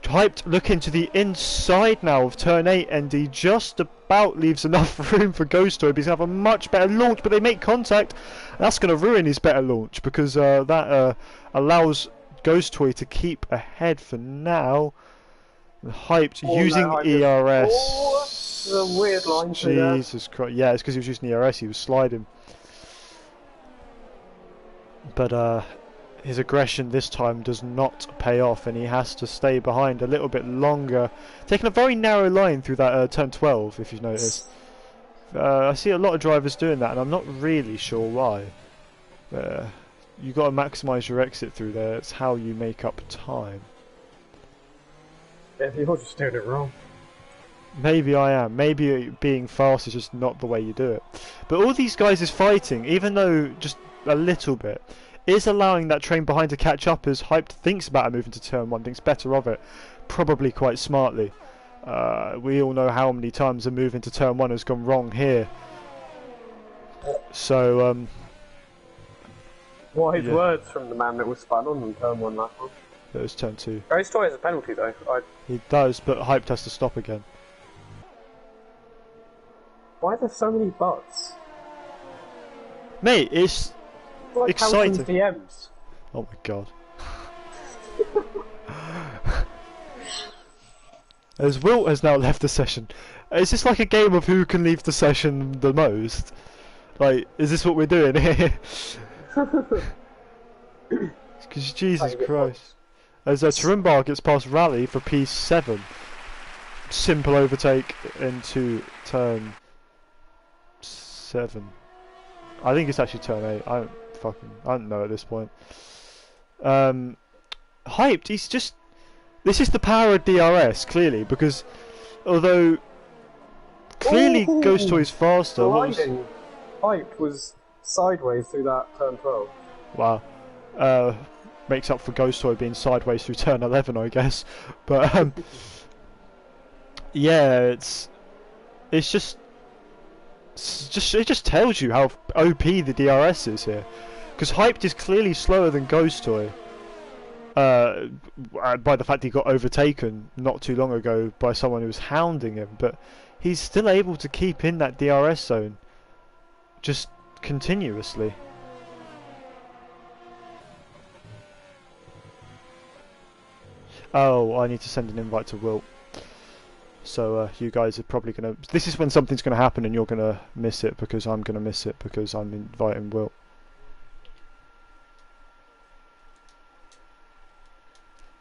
Hyped looking to the inside now of turn 8, and he just about leaves enough room for Ghost Toy, but he's going to have a much better launch, but they make contact. That's going to ruin his better launch, because that allows Ghost Toy to keep ahead for now. And Hyped using ERS. Oh, the weird line. Jesus Christ. Yeah, it's because he was using ERS, he was sliding. But his aggression this time does not pay off, and he has to stay behind a little bit longer, taking a very narrow line through that turn 12, if you've noticed. I see a lot of drivers doing that, and I'm not really sure why. You've got to maximise your exit through there. It's how you make up time. Yeah, you're just doing it wrong. Maybe I am. Maybe being fast is just not the way you do it. But all these guys is fighting, even though just a little bit, is allowing that train behind to catch up as Hyped thinks about a move into turn 1, thinks better of it, probably quite smartly. We all know how many times a move into turn 1 has gone wrong here. So, wise words from the man that was spun on turn 1 last one. It was turn 2. Ghost Toy has a penalty though. He does, but Hyped has to stop again. Why are there so many buts? Mate, it's like exciting. DMs. Oh my god. As Wilt has now left the session. Is this like a game of who can leave the session the most? Like, is this what we're doing here? Because Jesus Christ. As Trimbar gets past Rally for P7. Simple overtake into turn 7. I think it's actually turn 8. I don't know at this point. Hyped, he's just... This is the power of DRS, clearly, because although clearly Ghost Toy's faster... Hyped was sideways through that turn 12. Wow. Makes up for Ghost Toy being sideways through turn 11, I guess. But, yeah, it just tells you how OP the DRS is here. Because Hyped is clearly slower than Ghost Toy. By the fact he got overtaken not too long ago by someone who was hounding him, but he's still able to keep in that DRS zone just continuously. Oh, I need to send an invite to Wilt. So you guys are probably gonna... This is when something's gonna happen and you're gonna miss it, because I'm gonna miss it because I'm inviting Wilt.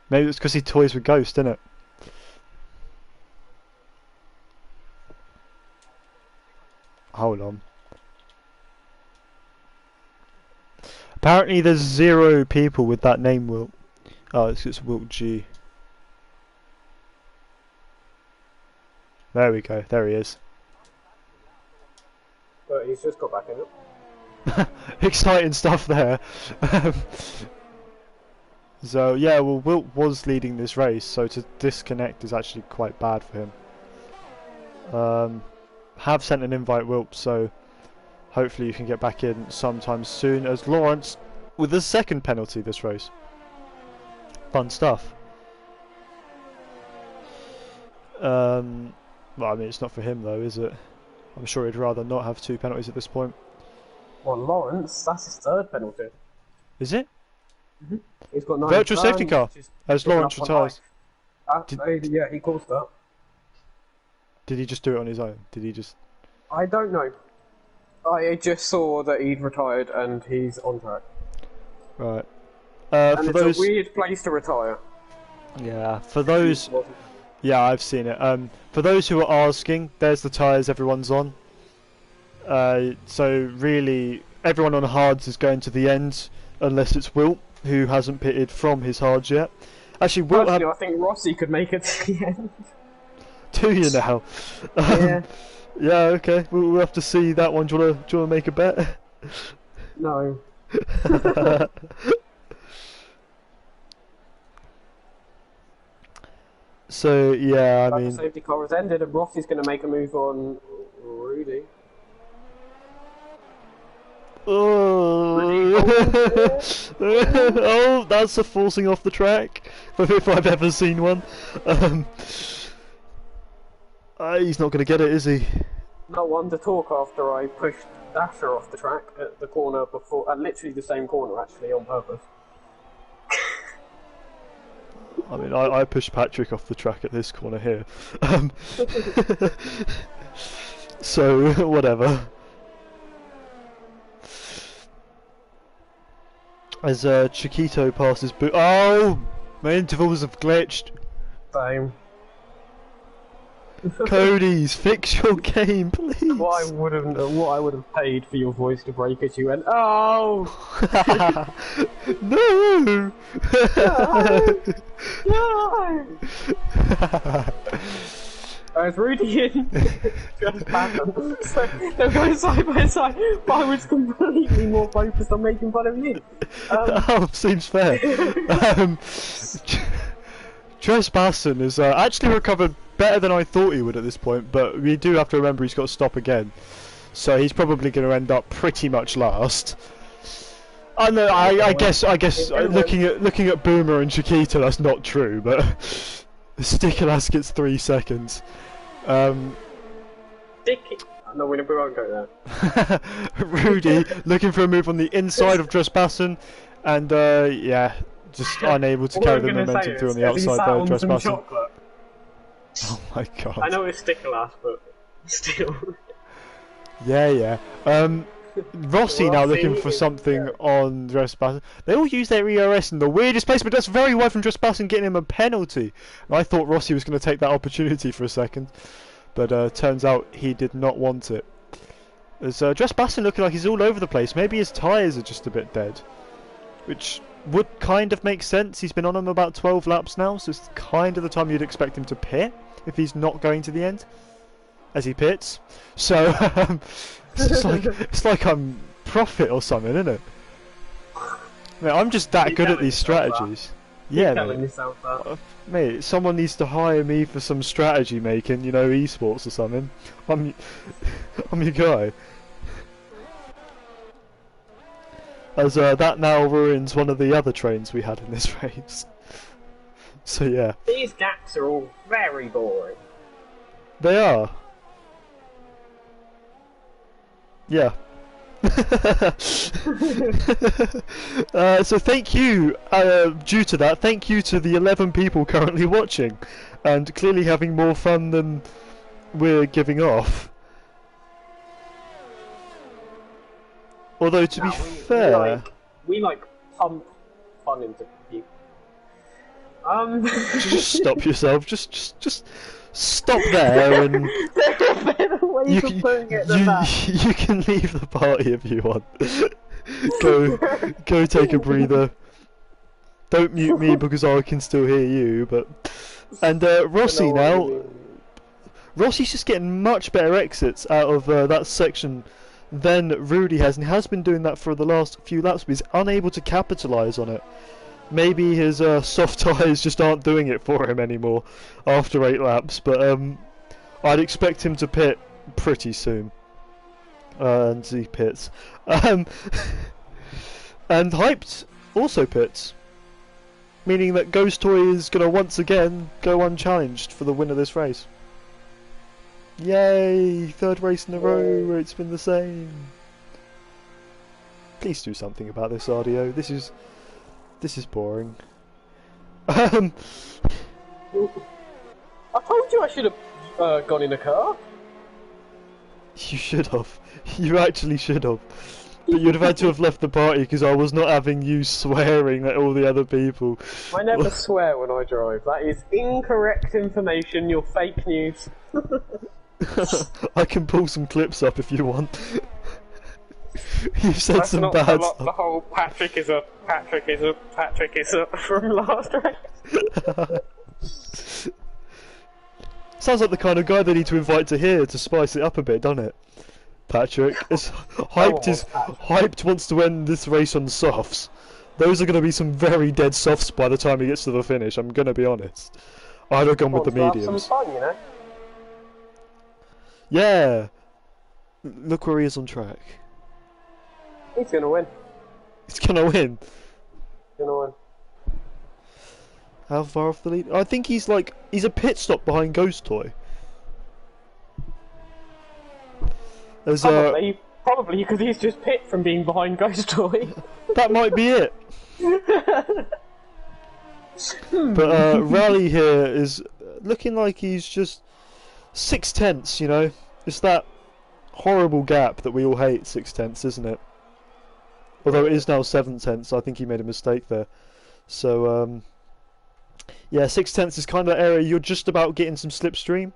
Maybe it's because he toys with Ghost, isn't it? Hold on. Apparently there's 0 people with that name, Wilt. Oh, it's Wilt G. There we go, there he is. But he's just got back in it. Exciting stuff there. So yeah, well, Wilt was leading this race, so to disconnect is actually quite bad for him. Have sent an invite, Wilt, so hopefully you can get back in sometime soon, as Lawrence with a second penalty this race. Fun stuff. Well, I mean, it's not for him though, is it? I'm sure he'd rather not have 2 penalties at this point. Well, Lawrence, that's his 3rd penalty. Is it? He's got 9 Virtual safety car, which is as picking Lawrence up on retires. yeah, he caused that. Did he just do it on his own? Did he just... I don't know. I just saw that he'd retired and he's on track. Right. And For it's those... a weird place to retire. Yeah, for those... Yeah, I've seen it. For those who are asking, there's the tyres everyone's on. So really, everyone on hards is going to the end, unless it's Wilt, who hasn't pitted from his hards yet. Actually, Wilt Personally, I think Rossi could make it to the end. Do you now? Yeah. Yeah, okay. We'll have to see that one. Do you want to make a bet? No. So, yeah, I mean... safety car has ended and Rossi's going to make a move on Rudy. Oh, oh, that's a forcing off the track, if I've ever seen one. He's not going to get it, is he? No one to talk after I pushed Dasher off the track at the corner before, at literally the same corner actually, on purpose. I mean, I pushed Patrick off the track at this corner here. So, whatever. As Chiquito passes oh! My intervals have glitched. Same. Cody's, fix your game, please. What I would have paid for your voice to break as you went, oh! No! No! As Rudy and just Batman. So they're going side by side, but I was completely more focused on making fun of you. Oh, seems fair. Trespassing has actually recovered better than I thought he would at this point, but we do have to remember he's got to stop again. So he's probably going to end up pretty much last. I know. I guess. Looking at Boomer and Chiquita, that's not true. But Stickelass gets 3 seconds. Sticky. No, we won't go there. Rudy looking for a move on the inside of Trespassing, and yeah, just unable to carry the momentum through on the outside there of Trespassing. Oh my god. I know it's Stickelass, but still. Yeah. Rossi now looking for something on Trespassing. They all use their ERS in the weirdest place, but that's very wide from Trespassing, getting him a penalty. And I thought Rossi was going to take that opportunity for a second, but turns out he did not want it. As Trespassing looking like he's all over the place. Maybe his tyres are just a bit dead, which would kind of make sense. He's been on them about 12 laps now, so it's kind of the time you'd expect him to pit if he's not going to the end, as he pits. So it's like I'm Profit or something, isn't it? Mate, I'm just that good at these strategies. Yeah, mate. Mate, someone needs to hire me for some strategy making, you know, esports or something. I'm your guy. As that now ruins one of the other trains we had in this race. So yeah. These gaps are all very boring. They are. Yeah. So thank you, due to that, thank you to the 11 people currently watching, and clearly having more fun than we're giving off. Although, to be fair... We pump fun into people. Just stop yourself, just stop there and... There are better ways of putting it than that. You can leave the party if you want. Go take a breather. Don't mute me because I can still hear you, but... And Rossi now... Rossi's just getting much better exits out of that section than Rudy has, and he has been doing that for the last few laps, but he's unable to capitalise on it. Maybe his soft tyres just aren't doing it for him anymore after 8 laps, but I'd expect him to pit pretty soon. And he pits. And Hyped also pits, meaning that Ghost Toy is going to once again go unchallenged for the win of this race. Yay! Third race in a row where it's been the same. Please do something about this audio. This is boring. I told you I should have gone in a car. You should have. You actually should have. But you'd have had to have left the party because I was not having you swearing at all the other people. I never swear when I drive. That is incorrect information. You're fake news. I can pull some clips up if you want. You've said That's some not bad the stuff. whole Patrick is up from last race. Sounds like the kind of guy they need to invite to here to spice it up a bit, doesn't it? Patrick, Hyped wants to end this race on softs. Those are going to be some very dead softs by the time he gets to the finish. I'm going to be honest. I'd have gone with the mediums. Have some fun, you know. Yeah. Look where he is on track. He's gonna win. He's gonna win. Gonna win. How far off the lead? I think he's a pit stop behind Ghost Toy. There's Probably because he's just pit from being behind Ghost Toy. that might be it. But Rally here is looking like he's just 6/10, you know. It's that horrible gap that we all hate, 6/10, isn't it? Although it is now 7/10, I think he made a mistake there. So yeah, 6/10 is kind of the area you're just about getting some slipstream,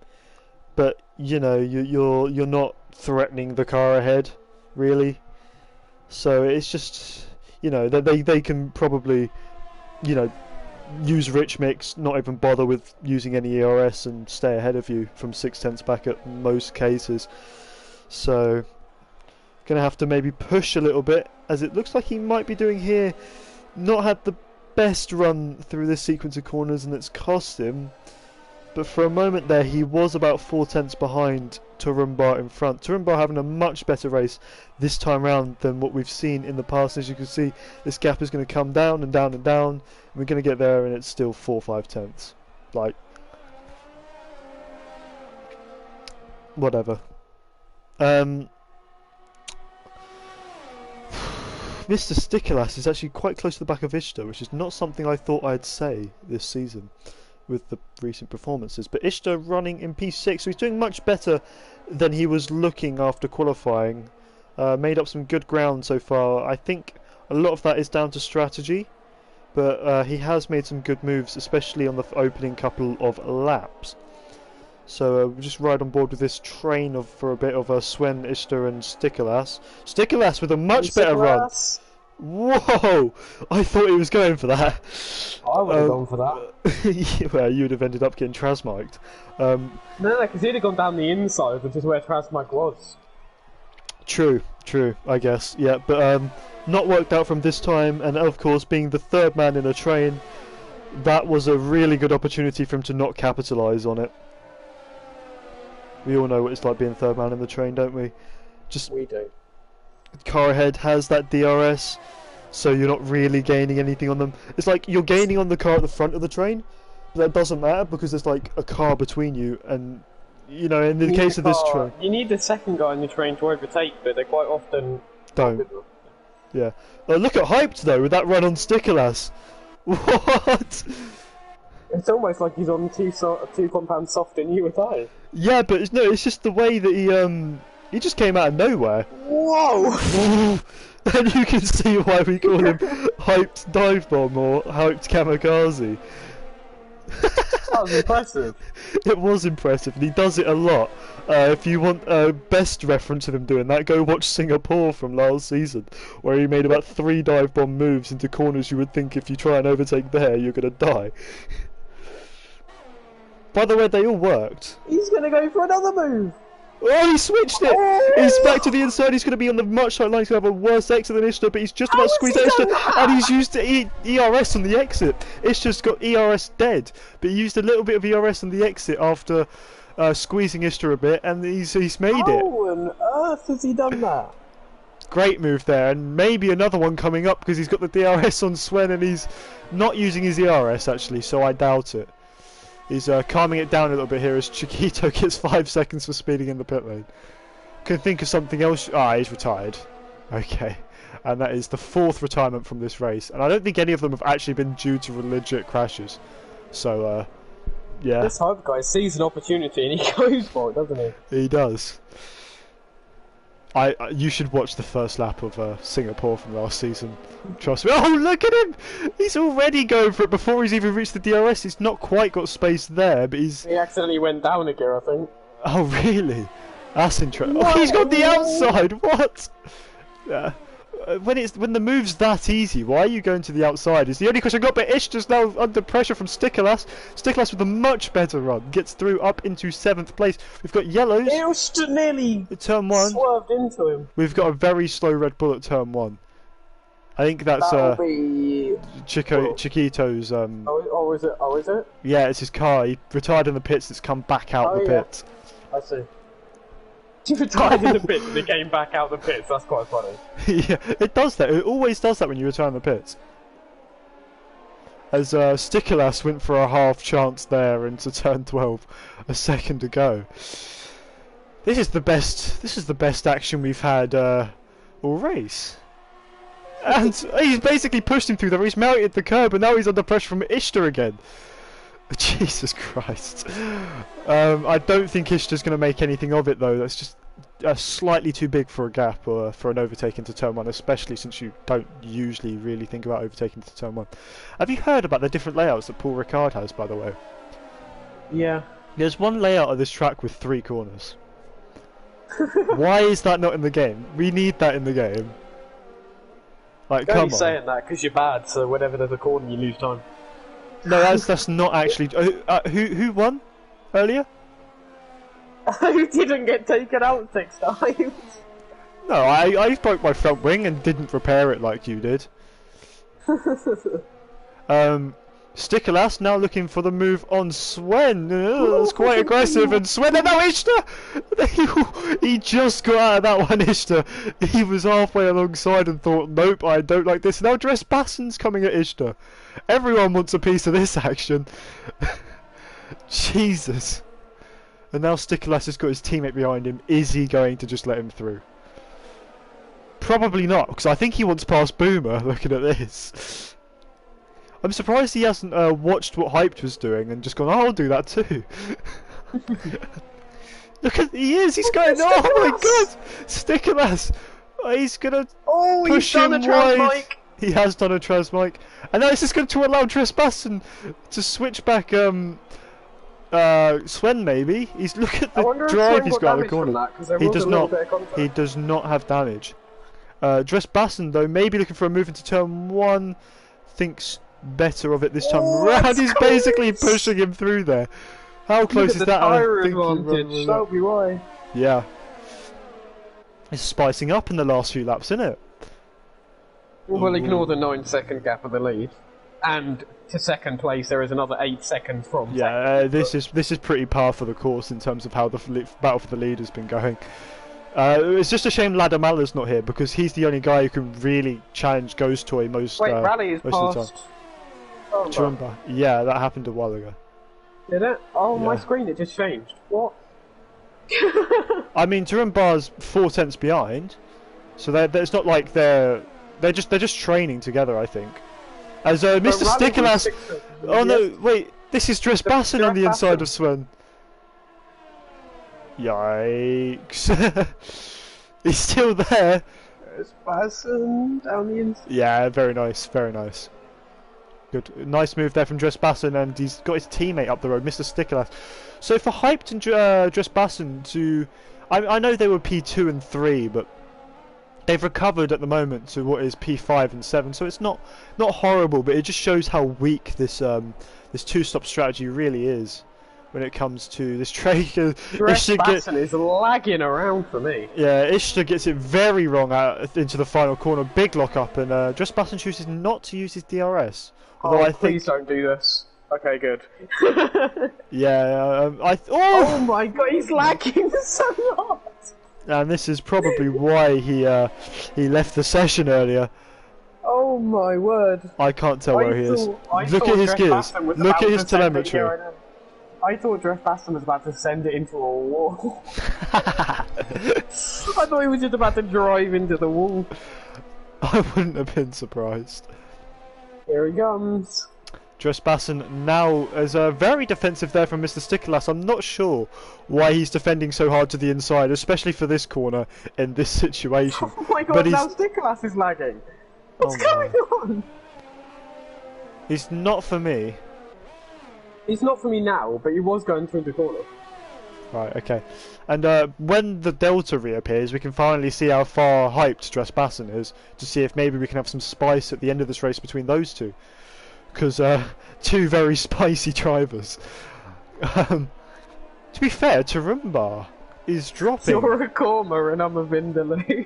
but you know you're not threatening the car ahead, really. So it's just, you know, they can probably, you know, use rich mix, not even bother with using any ERS and stay ahead of you from 6/10 back at most cases. So gonna have to maybe push a little bit, as it looks like he might be doing here. Not had the best run through this sequence of corners, and it's cost him. But for a moment there, he was about 4/10 behind Turumbar in front. Turumbar having a much better race this time round than what we've seen in the past. As you can see, this gap is going to come down and down and down. And we're going to get there, and it's still 4/5. Like, whatever. Mr. Stickerlass is actually quite close to the back of Ishtar, which is not something I thought I'd say this season with the recent performances. But Ishtar running in P6, so he's doing much better than he was looking after qualifying. Made up some good ground so far. I think a lot of that is down to strategy, but he has made some good moves, especially on the opening couple of laps. So we'll just ride on board with this train for a bit of Swen, Ishtar and Stickerlass. Stickerlass with a much better run. Whoa! I thought he was going for that. I would have gone for that. Well, you would have ended up getting Trasmiked. No, because he'd have gone down the inside, which is where Trasmike was. True, I guess. Yeah, but not worked out from this time, and of course, being the third man in a train, that was a really good opportunity for him to not capitalise on it. We all know what it's like being third man in the train, don't we? We do. Car ahead has that DRS, so you're not really gaining anything on them. It's like you're gaining on the car at the front of the train, but that doesn't matter because there's like a car between you, and you know, in the case of this train, you need the second guy in the train to overtake, but they quite often don't. Yeah. Look at Hyped though with that run on Stickerlass. What? It's almost like he's on two compound soft and you and I. Yeah, but it's just the way that he just came out of nowhere. Whoa! And you can see why we call him Hyped Dive Bomb or Hyped Kamikaze. That was impressive. It was impressive, and he does it a lot. If you want a best reference of him doing that, go watch Singapore from last season, where he made about 3 dive bomb moves into corners you would think if you try and overtake there, you're going to die. By the way, they all worked. He's going to go for another move. Oh, he switched it! Oh! He's back to the inside, he's going to be on the much tight line, he's going to have a worse exit than Ishtar, but he's just about squeezed out Ishtar, and he's used ERS on the exit. Ishtar's got ERS dead, but he used a little bit of ERS on the exit after squeezing Ishtar a bit, and he's made it. How on earth has he done that? Great move there, and maybe another one coming up because he's got the DRS on Swen and he's not using his ERS actually, so I doubt it. He's calming it down a little bit here as Chiquito gets 5 seconds for speeding in the pit lane. Can think of something else. Ah, he's retired. Okay. And that is the 4th retirement from this race. And I don't think any of them have actually been due to legit crashes. So, yeah. This Hype guy sees an opportunity and he goes for it, doesn't he? He does. You should watch the first lap of Singapore from last season. Trust me. Oh, look at him! He's already going for it before he's even reached the DRS. He's not quite got space there, but he's... He accidentally went down a gear, I think. Oh, really? That's interesting. Oh, he's got the outside! What? Yeah. When the move's that easy, why are you going to the outside? Is the only question I got, but Ish just now under pressure from Stickerlass. Stickerlass with a much better run gets through up into 7th place. We've got yellows. It was nearly at turn 1. Swerved into him. We've got a very slow Red Bull at turn 1. I think that's Chiquito's. Oh, is it? Oh, is it? Yeah, it's his car. He retired in the pits. It's come back out the pits. I see. He retired in the pits and he came back out the pits. That's quite funny. Yeah, it does that. It always does that when you retire in the pits. As Stickerlass went for a half chance there into turn 12 a second ago. This is the best. This is the best action we've had all race. And he's basically pushed him through there. He's mounted the curb and now he's under pressure from Ishtar again. Jesus Christ. I don't think Ishtar's going to make anything of it though. That's just slightly too big for a gap or for an overtake into turn 1, especially since you don't usually really think about overtaking into turn 1. Have you heard about the different layouts that Paul Ricard has, by the way? Yeah. There's one layout of this track with 3 corners. Why is that not in the game? We need that in the game. Like, come on. You're saying that because you're bad, so whenever there's a corner you lose time. No, that's not actually. Who won earlier? Who didn't get taken out 6 times? No, I broke my front wing and didn't repair it like you did. Stickerlass now looking for the move on Swen. That's quite aggressive, and Swen and now Ishtar! He just got out of that one, Ishtar. He was halfway alongside and thought, nope, I don't like this. Now Dress Bassen's coming at Ishtar. Everyone wants a piece of this action. Jesus. And now Stickerlass has got his teammate behind him. Is he going to just let him through? Probably not, because I think he wants past Boomer, looking at this. I'm surprised he hasn't watched what Hyped was doing and just gone, oh, I'll do that too. Look at, he's going, oh my god! Stickerlass! He's gonna push him wide. He has done a Transmike. And now this is going to allow Trespassen to switch back Swen maybe. Look at the drive he's got out of the corner. He does not have damage. Trespassen though, maybe looking for a move into turn 1. Thinks better of it this time round. He's basically pushing him through there. How close is that? That'll be why. Yeah. It's spicing up in the last few laps, isn't it? Well, ignore the 9-second gap of the lead, and to second place there is another 8 seconds from. Yeah, this is pretty par for the course in terms of how the battle for the lead has been going. It's just a shame Ladamala's not here because he's the only guy who can really challenge Ghost Toy most. Wait, Rally is most past. Of the time. Turumba. Yeah, that happened a while ago. Did it? Oh, yeah. My screen it just changed. What? I mean, Turumba's 4 tenths behind, so it's not like they're just training together. I think. As Mr. Stickerlass. Oh no! Wait, this is Dress Bassin on the inside of Swen. Yikes! He's still there. There's Bassin down the inside. Yeah, very nice, very nice. Good, nice move there from Dress Bassin, and he's got his teammate up the road, Mr. Stickerlass. So for Hyped and Dress Bassin to, I know they were P2 and 3, but they've recovered at the moment to what is P5 and 7. So it's not horrible, but it just shows how weak this this 2-stop strategy really is when it comes to this trade. Dress Bassin is lagging around for me. Yeah, Ishtar gets it very wrong out into the final corner. Big lock up, and Dress Bassin chooses not to use his DRS. Although please don't do this. Okay, good. Yeah, Oh my god, he's lagging so hard. And this is probably why he left the session earlier. Oh my word! I can't tell where he is. I Look at his gears. Look at his telemetry. I thought Dress Baston was about to send it into a wall. I thought he was just about to drive into the wall. I wouldn't have been surprised. Here he comes. Dressbassen now is very defensive there from Mr. Stickerlass. I'm not sure why he's defending so hard to the inside, especially for this corner in this situation. Oh my god, but now Stickerlass is lagging. What's going on? He's not for me. He's not for me now, but he was going through the corner. Right, okay. And when the delta reappears, we can finally see how far hyped Dressbassen is, to see if maybe we can have some spice at the end of this race between those two. Because two very spicy drivers. To be fair, Tarumba is dropping. You're a Korma and I'm a Vindaloo.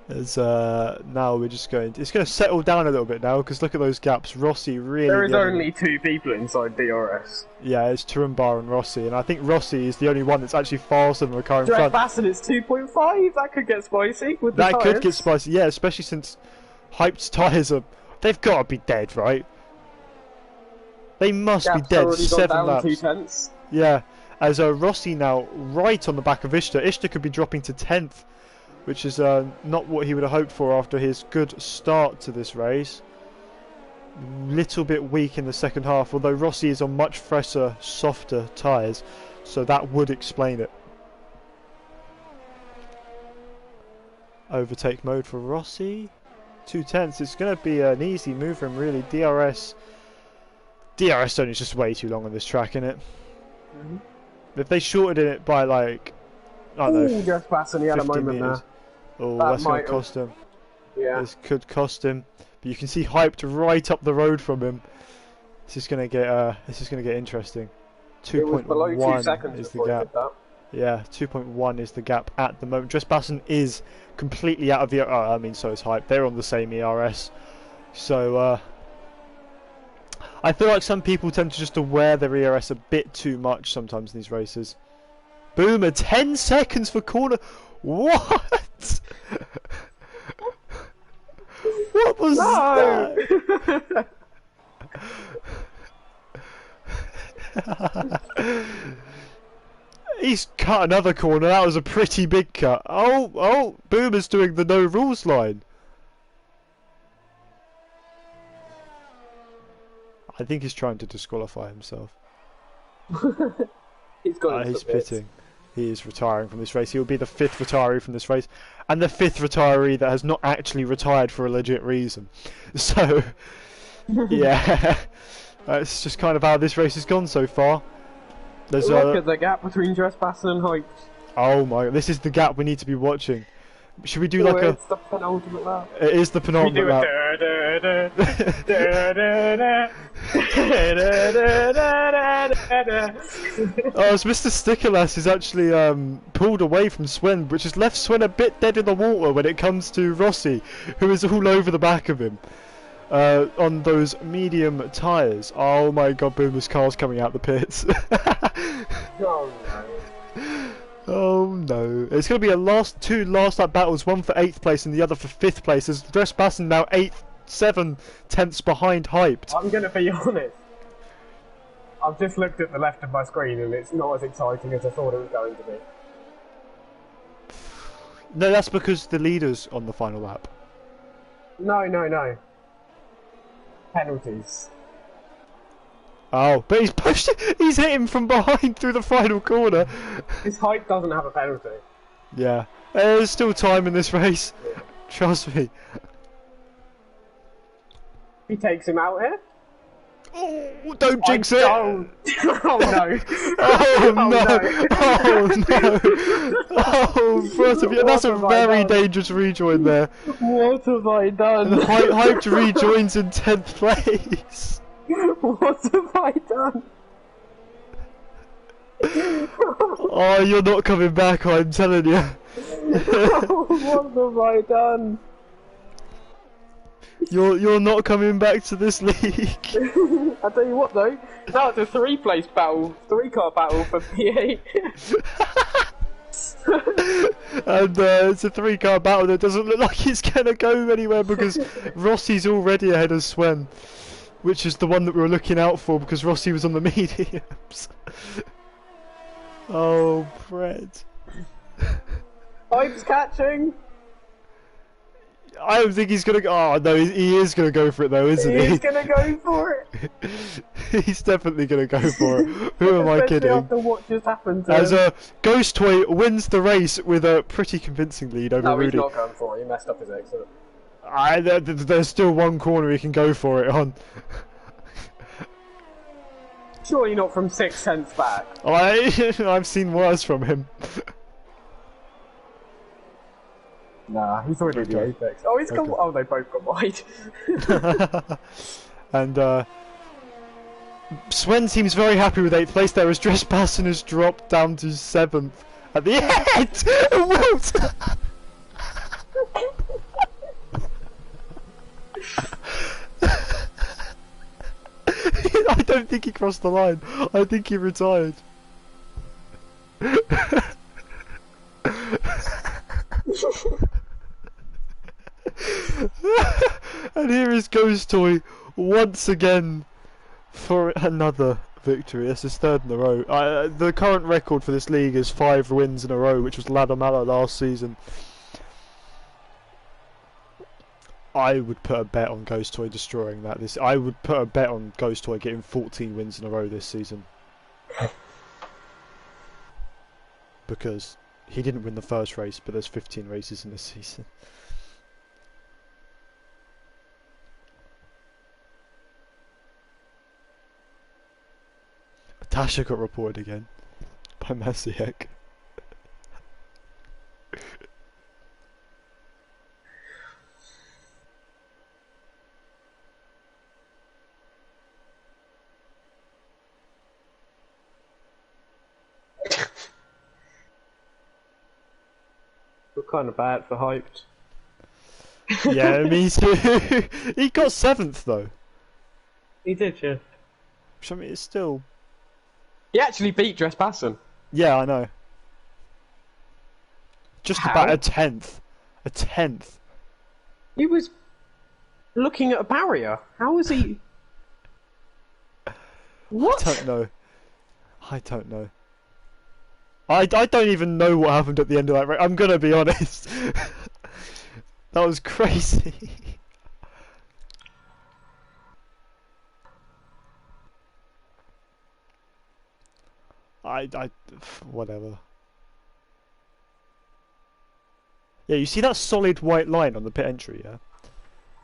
As now we're just going to, it's going to settle down a little bit now, because look at those gaps. Rossi really there is only two people inside DRS. Yeah, it's Turumbar and Rossi, and I think Rossi is the only one that's actually faster than the car in front. Bassin is 2.5, that could get spicy with the That tyres. could get spicy, yeah, especially since Hyped's tyres are, they've got to be dead, right? They must be dead, 7 laps. 2/10. Yeah, as Rossi now right on the back of Ishtar. Ishtar could be dropping to 10th. Which is not what he would have hoped for after his good start to this race. Little bit weak in the second half, although Rossi is on much fresher, softer tyres, so that would explain it. Overtake mode for Rossi. 2/10. It's going to be an easy move for him, really. DRS zone is just way too long on this track, isn't it? If they shortened it by like, I don't know, just passing, he had a moment there. Oh, that's going to cost him. Yeah. This could cost him. But you can see Hyped right up the road from him. This is going to get interesting. 2.1 is the gap. Yeah, 2.1 is the gap at the moment. Dressbassen is completely out of the. Oh, I mean, so is Hype. They're on the same ERS. So I feel like some people tend to just to wear their ERS a bit too much sometimes in these races. Boomer, 10 seconds for corner. What? What was that? He's cut another corner. That was a pretty big cut. Oh, Boomer's doing the no rules line. I think he's trying to disqualify himself. He's pitting. He is retiring from this race. He will be the 5th retiree from this race, and the 5th retiree that has not actually retired for a legit reason. So, yeah, that's just kind of how this race has gone so far. There's look at the gap between Dressbassen and Hyped. Oh my! This is the gap we need to be watching. Should we do like it's the penultimate lap. It is the penultimate lap. As Mr. Stickerlass is actually pulled away from Swen, which has left Swen a bit dead in the water when it comes to Rossi, who is all over the back of him on those medium tyres. Oh my god, Boomer's car's coming out the pits. Oh no. Oh no. It's going to be two last lap battles, one for 8th place and the other for 5th place, as Dressbassen now 7/10 behind Hyped. I'm going to be honest. I've just looked at the left of my screen and it's not as exciting as I thought it was going to be. No, that's because the leader's on the final lap. No. Penalties. Oh, but he's pushed it. He's hit him from behind through the final corner. His height doesn't have a penalty. Yeah, there's still time in this race. Yeah. Trust me. He takes him out here. Oh, don't jinx it! Don't. Oh no! Oh no! Oh no! Oh, first of you, that's a very dangerous rejoin there. What have I done? Hyped rejoins in 10th place. What have I done? Oh, you're not coming back, I'm telling you. What have I done? You're not coming back to this league. I tell you what though, now it's a three-car battle for P8. And it's a three-car battle that doesn't look like it's gonna go anywhere because Rossi's already ahead of Swen, which is the one that we were looking out for because Rossi was on the mediums. Oh, Brett. I'm catching. I don't think he's gonna go. Oh no, he is gonna go for it though, isn't he? He's gonna go for it. He's definitely gonna go for it. Who am I Especially kidding? after what just happened to As him. Ghost Toy wins the race with a pretty convincing lead over No, he's Rudy. not going for it. He messed up his exit. There's still one corner he can go for it on. Surely not from 6 tenths back. I've seen worse from him. Nah, he's already at the Okay. apex. Oh, he's gone. Okay. Oh, they both got wide. And Swen seems very happy with 8th place there as Dresspassen has dropped down to 7th at the end. Wilt. I don't think he crossed the line. I think he retired. And here is Ghost Toy once again for another victory. This is 3rd in a row. The current record for this league is 5 wins in a row, which was Ladder Mallow last season. I would put a bet on Ghost Toy destroying that. I would put a bet on Ghost Toy getting 14 wins in a row this season. Because he didn't win the first race, but there's 15 races in this season. Tasha got reported again by Masiek. We're kind of bad for hyped. Yeah, me too. He got 7th though. He did, yeah. Which I mean, it's still. He actually beat Dresspassen. Yeah, I know. Just How? about a 10th. A 10th. He was looking at a barrier. How was he? What? I don't know. I don't know. I don't even know what happened at the end of that race. I'm gonna be honest. That was crazy. Whatever. Yeah, you see that solid white line on the pit entry, yeah?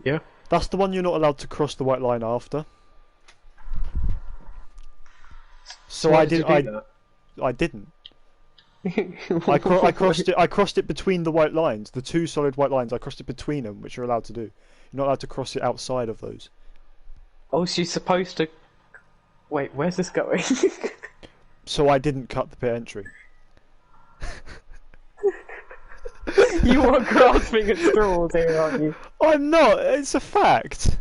Yeah. That's the one you're not allowed to cross the white line after. So why I did did. you do I didn't. that? I crossed it. I crossed it between the white lines, the 2 solid white lines. I crossed it between them, which you're allowed to do. You're not allowed to cross it outside of those. Oh, she's supposed to. Wait, where's this going? So I didn't cut the pit entry. You are grasping at straws here, aren't you? I'm not. It's a fact.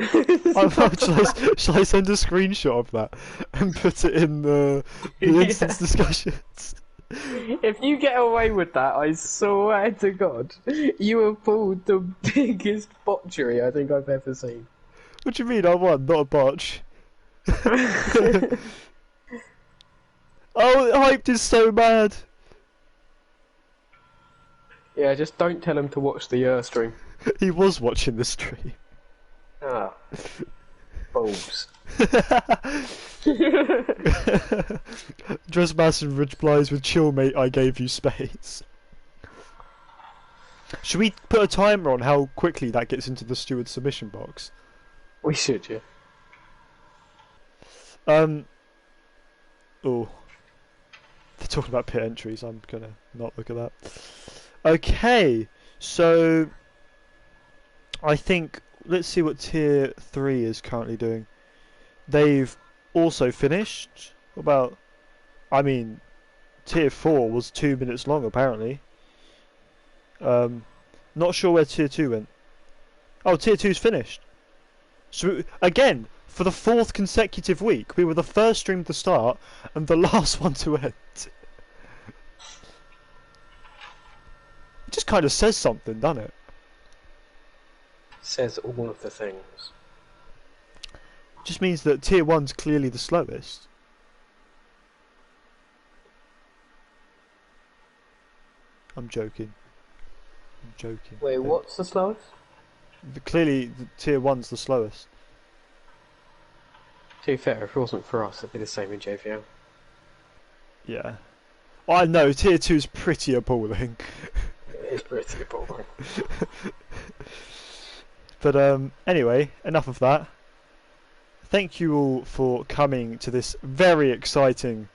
Shall I send a screenshot of that and put it in the instance discussions? If you get away with that, I swear to God, you have pulled the biggest botchery I think I've ever seen. What do you mean? I won, not a botch. Oh, Hyped is so mad. Yeah, just don't tell him to watch the stream. He was watching the stream. Ah. Balls. Dressmaster replies with chill mate, I gave you space. Should we put a timer on how quickly that gets into the steward submission box? We should, yeah. Oh. They're talking about pit entries, I'm gonna not look at that. Okay, so I think let's see what tier 3 is currently doing. They've also finished. I mean, tier 4 was 2 minutes long apparently. Not sure where tier 2 went. Oh, Tier 2's finished. So, again, for the 4th consecutive week, we were the first stream to start and the last one to end. It just kind of says something, doesn't it? Says all of the things. It just means that Tier 1's clearly the slowest. I'm joking. I'm joking. Wait, what's the slowest? Clearly, the Tier 1's the slowest. To be fair, if it wasn't for us, it'd be the same in JVL. Yeah. I know, Tier 2's pretty appalling. It is pretty appalling. But anyway, enough of that. Thank you all for coming to this very exciting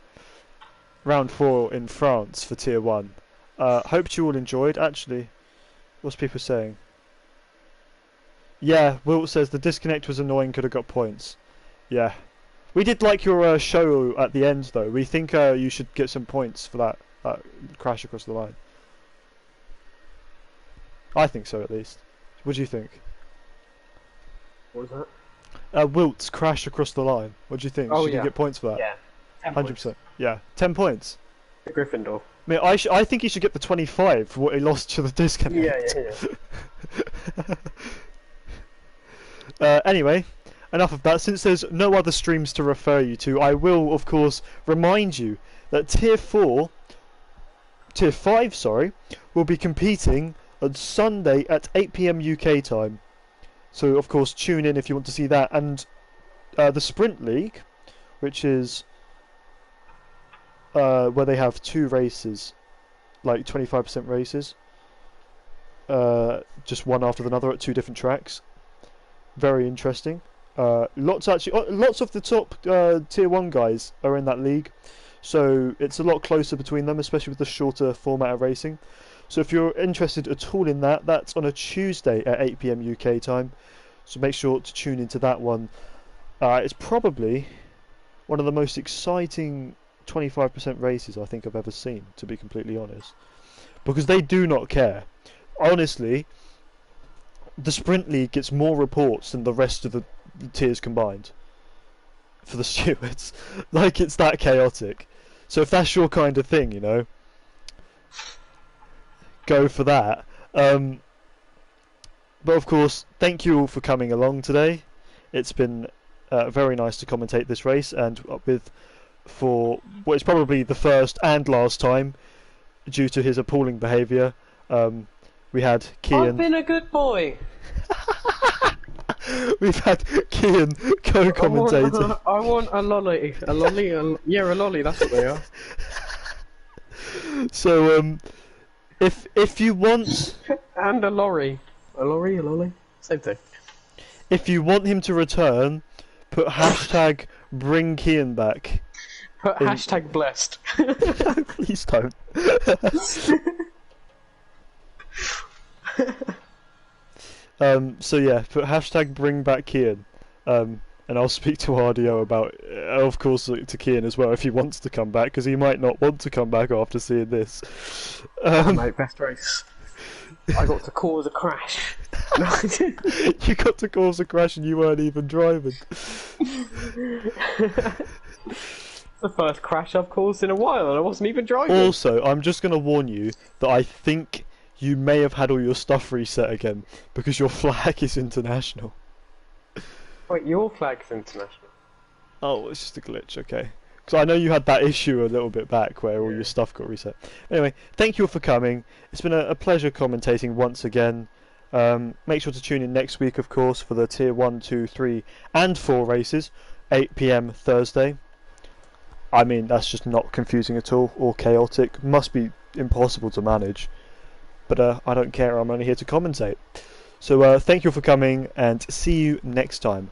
round 4 in France for Tier 1. Hope you all enjoyed. Actually, what's people saying? Yeah, Wilt says the disconnect was annoying, could have got points. Yeah. We did like your show at the end though. We think you should get some points for that crash across the line. I think so, at least. What do you think? What was that? Wilt's crash across the line. What do you think? Oh, Should you yeah. get points for that? Yeah. 100%. Yeah, 10 points. Gryffindor. I mean, I think he should get the 25 for what he lost to the disconnect. Yeah. Anyway, enough of that. Since there's no other streams to refer you to, I will, of course, remind you that Tier 5, sorry, will be competing on Sunday at 8 PM UK time. So, of course, tune in if you want to see that. And the Sprint League, which is where they have 2 races, like 25% races, just one after another at 2 different tracks. Very interesting. Lots of the top Tier 1 guys are in that league, so it's a lot closer between them, especially with the shorter format of racing. So if you're interested at all in that, that's on a Tuesday at 8 PM UK time, so make sure to tune into that one. It's probably one of the most exciting 25% races I think I've ever seen, to be completely honest, because they do not care. Honestly, the Sprint League gets more reports than the rest of the tiers combined for the stewards. Like, it's that chaotic. So if that's your kind of thing, you know, go for that. But of course, thank you all for coming along today. It's been very nice to commentate this race, and for what is probably the first and last time, due to his appalling behaviour. We had Kian. I've been a good boy. We've had Kian co-commentating. I want a lolly. A lolly? Yeah, a lolly, that's what they are. So, if you want... And a lorry. A lolly? Same thing. If you want him to return, put hashtag bring Kian back. Put hashtag blessed. Please don't. So yeah, put hashtag bring back Kian, and I'll speak to RDO about, of course, to Kian as well if he wants to come back, because he might not want to come back after seeing this. Mate, best race. I got to cause a crash. You got to cause a crash and you weren't even driving. The first crash I've caused in a while, and I wasn't even driving. Also, I'm just going to warn you that I think you may have had all your stuff reset again, because your flag is international. Wait, your flag's international? Oh, it's just a glitch, okay. Because I know you had that issue a little bit back where all your stuff got reset. Anyway, thank you all for coming. It's been a pleasure commentating once again. Make sure to tune in next week, of course, for the Tier 1, 2, 3 and 4 races, 8 PM Thursday. I mean, that's just not confusing at all, or chaotic. Must be impossible to manage. But I don't care, I'm only here to commentate. So thank you all for coming, and see you next time.